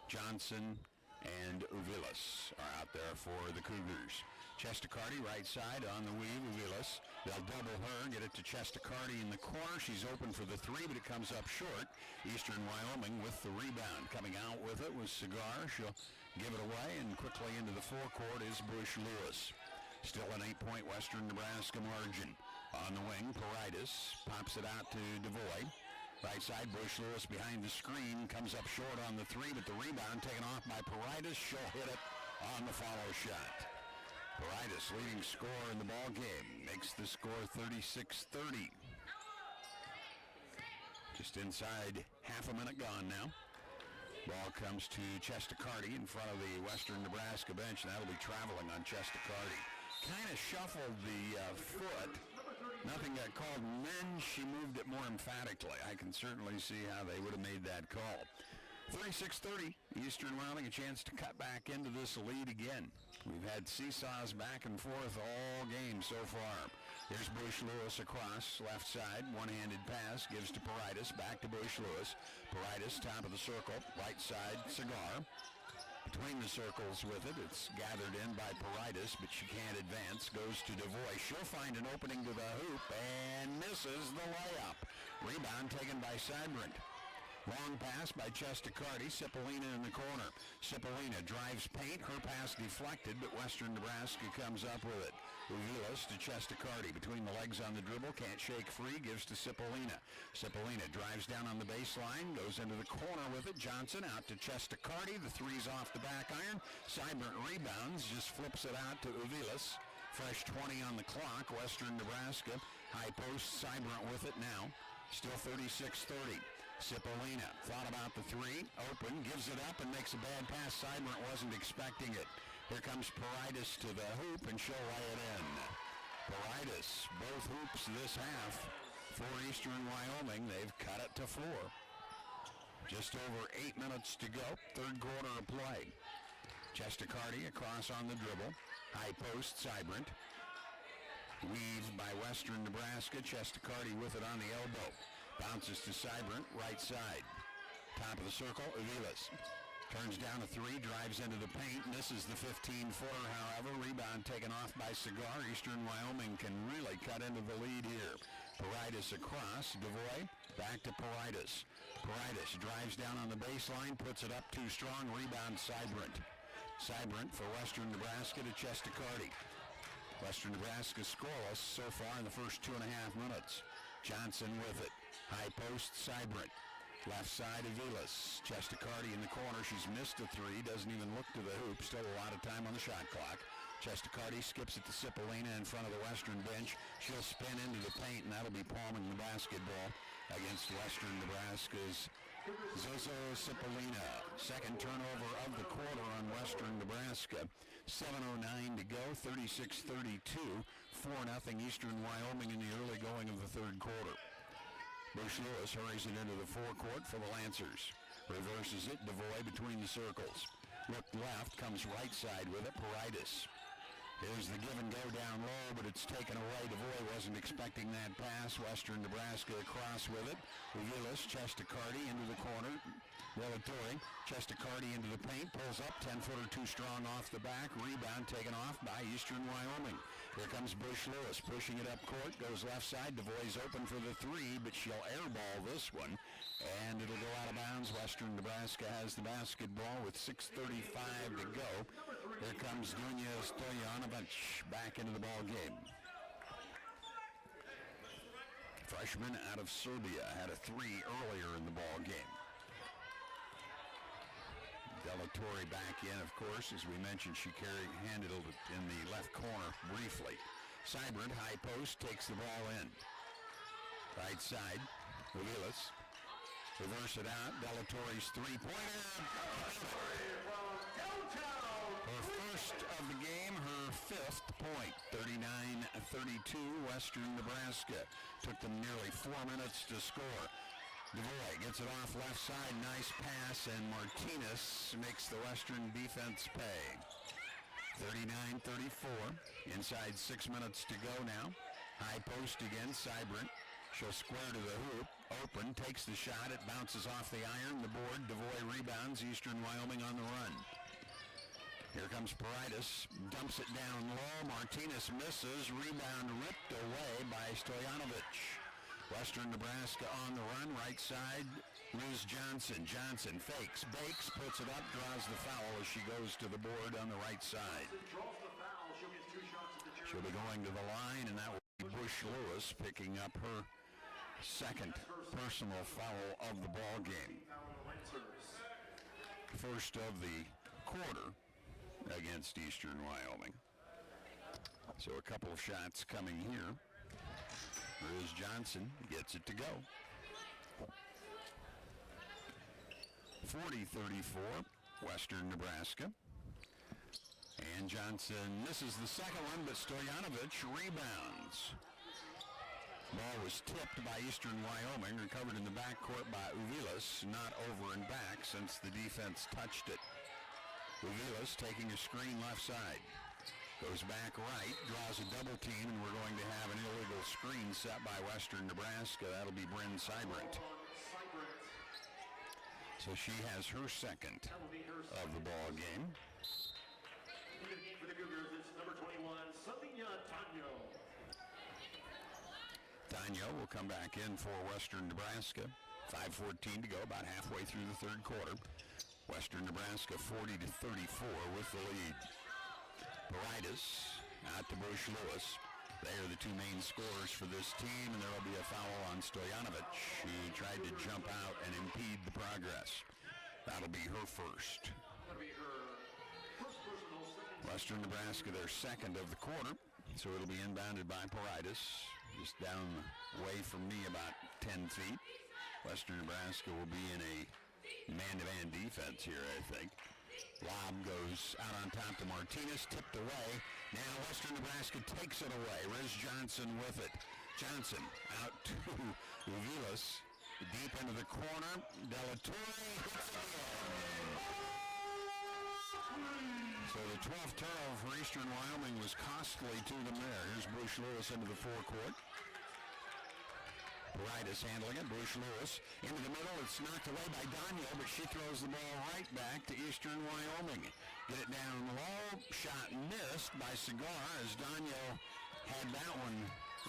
Johnson, and Uvilas are out there for the Cougars. Chestacardi right side on the weave, Uvilas. They'll double her, get it to Chestacardi in the corner. She's open for the three, but it comes up short. Eastern Wyoming with the rebound. Coming out with it was Cigar. She'll give it away, and quickly into the forecourt is Bush Lewis. Still an 8-point Western Nebraska margin. On the wing, Paridis pops it out to DeVoy. Right side, Bush Lewis behind the screen, comes up short on the three, but the rebound taken off by Paridis. She'll hit it on the follow shot. Paridis, leading scorer in the ball game, makes the score 36-30. Just inside half a minute gone now. Ball comes to Chestacardi in front of the Western Nebraska bench, and that'll be traveling on Chestacardi. Kind of shuffled the foot. Nothing got called, and then she moved it more emphatically. I can certainly see how they would have made that call. 36-30, Eastern Wyoming a chance to cut back into this lead again. We've had seesaws back and forth all game so far. Here's Bush Lewis across, left side, one-handed pass, gives to Paridis, back to Bush Lewis. Paridis, top of the circle, right side, Cigar. Between the circles with it, it's gathered in by Paridis, but she can't advance. Goes to DeVoy. She'll find an opening to the hoop and misses the layup. Rebound taken by Seibert. Long pass by Chestacardi. Cipollina in the corner. Cipollina drives paint. Her pass deflected, but Western Nebraska comes up with it. Uvilas to Chestacardi. Between the legs on the dribble. Can't shake free. Gives to Cipollina. Cipollina drives down on the baseline. Goes into the corner with it. Johnson out to Chestacardi. The three's off the back iron. Seibert rebounds. Just flips it out to Uvilas. Fresh 20 on the clock. Western Nebraska. High post. Seibert with it now. Still 36-30. Cipollina thought about the three, open, gives it up and makes a bad pass. Seibert wasn't expecting it. Here comes Paridis to the hoop, and she'll lay it in. Paridis, both hoops this half for Eastern Wyoming. They've cut it to 4. Just over 8 minutes to go, third quarter of play. Chestacardi across on the dribble. High post, Seibert. Weaved by Western Nebraska. Chestacardi with it on the elbow. Bounces to Seibert, right side. Top of the circle, Uvilas. Turns down a three, drives into the paint, misses the 15-footer, however. Rebound taken off by Cigar. Eastern Wyoming can really cut into the lead here. Paridis across, DeVoy, back to Paridis. Paridis drives down on the baseline, puts it up too strong, rebound Seibert. Seibert for Western Nebraska to Chestacardi. Western Nebraska scoreless so far in the first 2.5 minutes. Johnson with it. High post, Seibert. Left side, Uvilas. Chestacardi in the corner. She's missed a three. Doesn't even look to the hoop. Still a lot of time on the shot clock. Chestacardi skips it to Cipollina in front of the Western bench. She'll spin into the paint, and that'll be palming the basketball against Western Nebraska's Zozo Cipollina. Second turnover of the quarter on Western Nebraska. 7:09 to go, 36-32. 4-0 Eastern Wyoming in the early going of the third quarter. Bush Lewis hurries it into the forecourt for the Lancers. Reverses it, DeVoy between the circles. Looked left, comes right side with it, Paridis. Here's the give and go down low, but it's taken away. DeVoy wasn't expecting that pass. Western Nebraska across with it. Uvilas, Chestacardi into the corner. Relatori, Chestacardi into the paint, pulls up, 10-footer too strong off the back. Rebound taken off by Eastern Wyoming. Here comes Bush Lewis, pushing it up court, goes left side. DeVoy's open for the three, but she'll airball this one, and it'll go out of bounds. Western Nebraska has the basketball with 6:35 to go. Here comes Dunya Stojanovic back into the ball game. Freshman out of Serbia, had a three earlier in the ball game. Delatorre back in, of course. As we mentioned, she handled it in the left corner briefly. Seibert, high post, takes the ball in. Right side, Uvilas. Reverse it out. Delatorre's three-pointer. Her first of the game, her 5th point. 39-32, Western Nebraska. Took them nearly 4 minutes to score. DeVoy gets it off left side, nice pass, and Martinez makes the Western defense pay. 39-34. Inside 6 minutes to go now. High post again, Seibert. She'll square to the hoop. Open, takes the shot. It bounces off the iron. The board. Devoy rebounds. Eastern Wyoming on the run. Here comes Paridis. Dumps it down low. Martinez misses. Rebound ripped away by Stoyanovich. Western Nebraska on the run. Right side. Liz Johnson. Johnson fakes, bakes, puts it up, draws the foul as she goes to the board on the right side. She'll be going to the line, and that will be Bush Lewis picking up her second personal foul of the ball game. First of the quarter against Eastern Wyoming. So a couple of shots coming here. Liz Johnson gets it to go. 40-34, Western Nebraska. And Johnson misses the second one, but Stoyanovich rebounds. Ball was tipped by Eastern Wyoming, recovered in the backcourt by Uvilas, not over and back since the defense touched it. Uvilas taking a screen left side. Goes back right, draws a double team, and we're going to have an illegal screen set by Western Nebraska. That'll be Bryn Seibert. So she has her second of the ball game. For the Cougars, it's number 21, Selina Tanyo. Tanyo will come back in for Western Nebraska. 5:14 to go, about halfway through the third quarter. Western Nebraska 40-34 with the lead. Paridis out to Bush Lewis. They are the two main scorers for this team, and there will be a foul on Stoyanovich. He tried to jump out and impede the progress. That'll be her first. Western Nebraska, their second of the quarter, so it'll be inbounded by Paridis, just down the way from me about 10 feet. Western Nebraska will be in a man-to-man defense here, I think. Lob goes out on top to Martinez, tipped away. Now Western Nebraska takes it away. Riz Johnson with it. Johnson out to Uvilas, deep into the corner. Delatorre hits it again. So the 12th turnover for Eastern Wyoming was costly to them there. Here's Bush Lewis into the forecourt. Paridis handling it. Bush Lewis into the middle. It's knocked away by Daniel, but she throws the ball right back to Eastern Wyoming. Get it down low. Shot missed by Cigar as Daniel had that one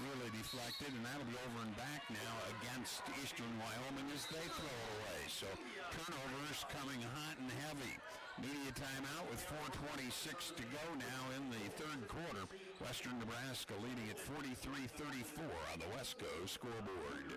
really deflected, and that'll be over and back now against Eastern Wyoming as they throw it away. So turnovers coming hot and heavy. Media timeout with 4:26 to go now in the third quarter. Western Nebraska leading at 43-34 on the Wesco scoreboard.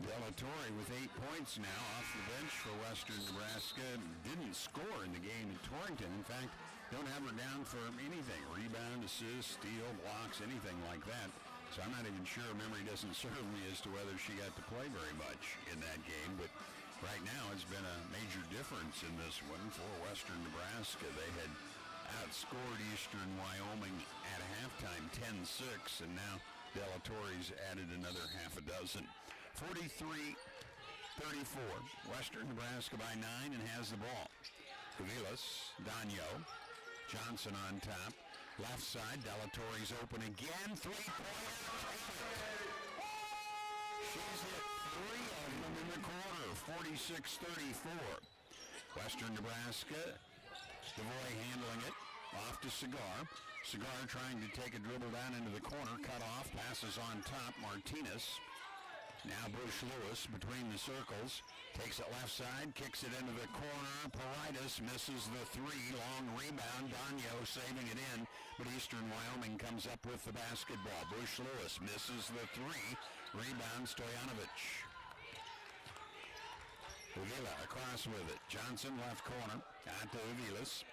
Delatorre with 8 points now off the bench for Western Nebraska. Didn't score in the game in Torrington. In fact, don't have her down for anything. Rebound, assist, steal, blocks, anything like that. So I'm not even sure. Memory doesn't serve me as to whether she got to play very much in that game. But right now it's been a major difference in this one for Western Nebraska. They had outscored Eastern Wyoming at halftime 10-6, and now Delatorre's added another half a dozen. 43-34. Western Nebraska by 9 and has the ball. Uvilas, Danyo, Johnson on top. Left side, Delatorre's open again. Three-pointer. She's hit 3 of them in the quarter. 46-34. Western Nebraska, DeVoy handling it. Off to Cigar. Cigar trying to take a dribble down into the corner. Cut off. Passes on top. Martinez. Now Bush Lewis between the circles. Takes it left side. Kicks it into the corner. Paridis misses the three. Long rebound. Danyo saving it in. But Eastern Wyoming comes up with the basketball. Bush Lewis misses the three. Rebound Stoyanovich. Uvila across with it. Johnson left corner. Out to Uvilas.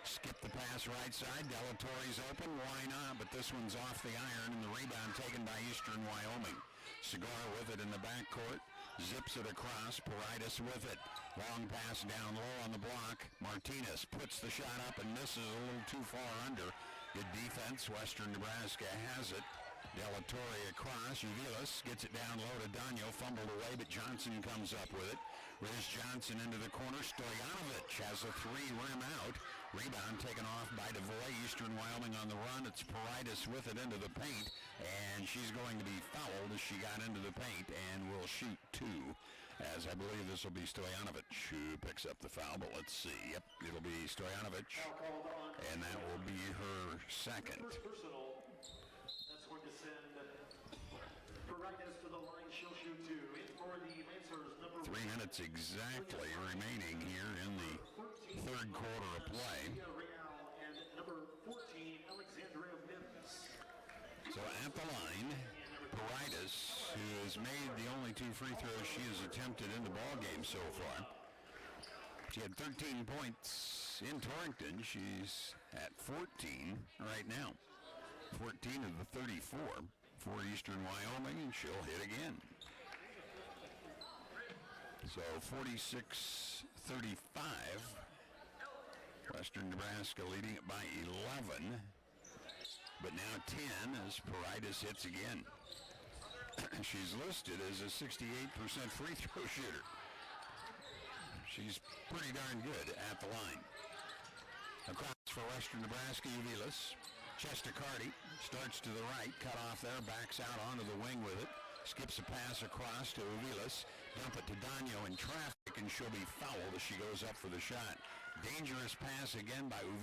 Skip the pass right side. Delatorre's open. Why not? But this one's off the iron, and the rebound taken by Eastern Wyoming. Cigar with it in the backcourt. Zips it across. Paridis with it. Long pass down low on the block. Martinez puts the shot up and misses a little too far under. Good defense. Western Nebraska has it. Delatorre across. Uvilas gets it down low to Danyo. Fumbled away, but Johnson comes up with it. Riz Johnson into the corner. Stoyanovich has a three rim out. Rebound taken off by DeVoy. Eastern Wyoming on the run. It's Paridis with it into the paint, and she's going to be fouled as she got into the paint and will shoot two, as I believe this will be Stoyanovich who picks up the foul, but let's see. Yep, it'll be Stoyanovich, and that will be her second. First personal, that's going to send Paridis to the line. She'll shoot two. In for the Lancers, number 3 minutes exactly remaining here in the third quarter of play. And number 14, Alexandria Mims. So at the line, Paridis, who has made the only 2 free throws she has attempted in the ball game so far. She had 13 points in Torrington. She's at 14 right now. 14 of the 34 for Eastern Wyoming, and she'll hit again. So 46-35. Western Nebraska leading it by 11. But now 10 as Paridis hits again. She's listed as a 68% free throw shooter. She's pretty darn good at the line. Across for Western Nebraska, Uvilas. Chestacardi starts to the right, cut off there, backs out onto the wing with it. Skips a pass across to Uvilas. Dump it to Danyo in traffic, and she'll be fouled as she goes up for the shot. Dangerous pass again by Uvilas.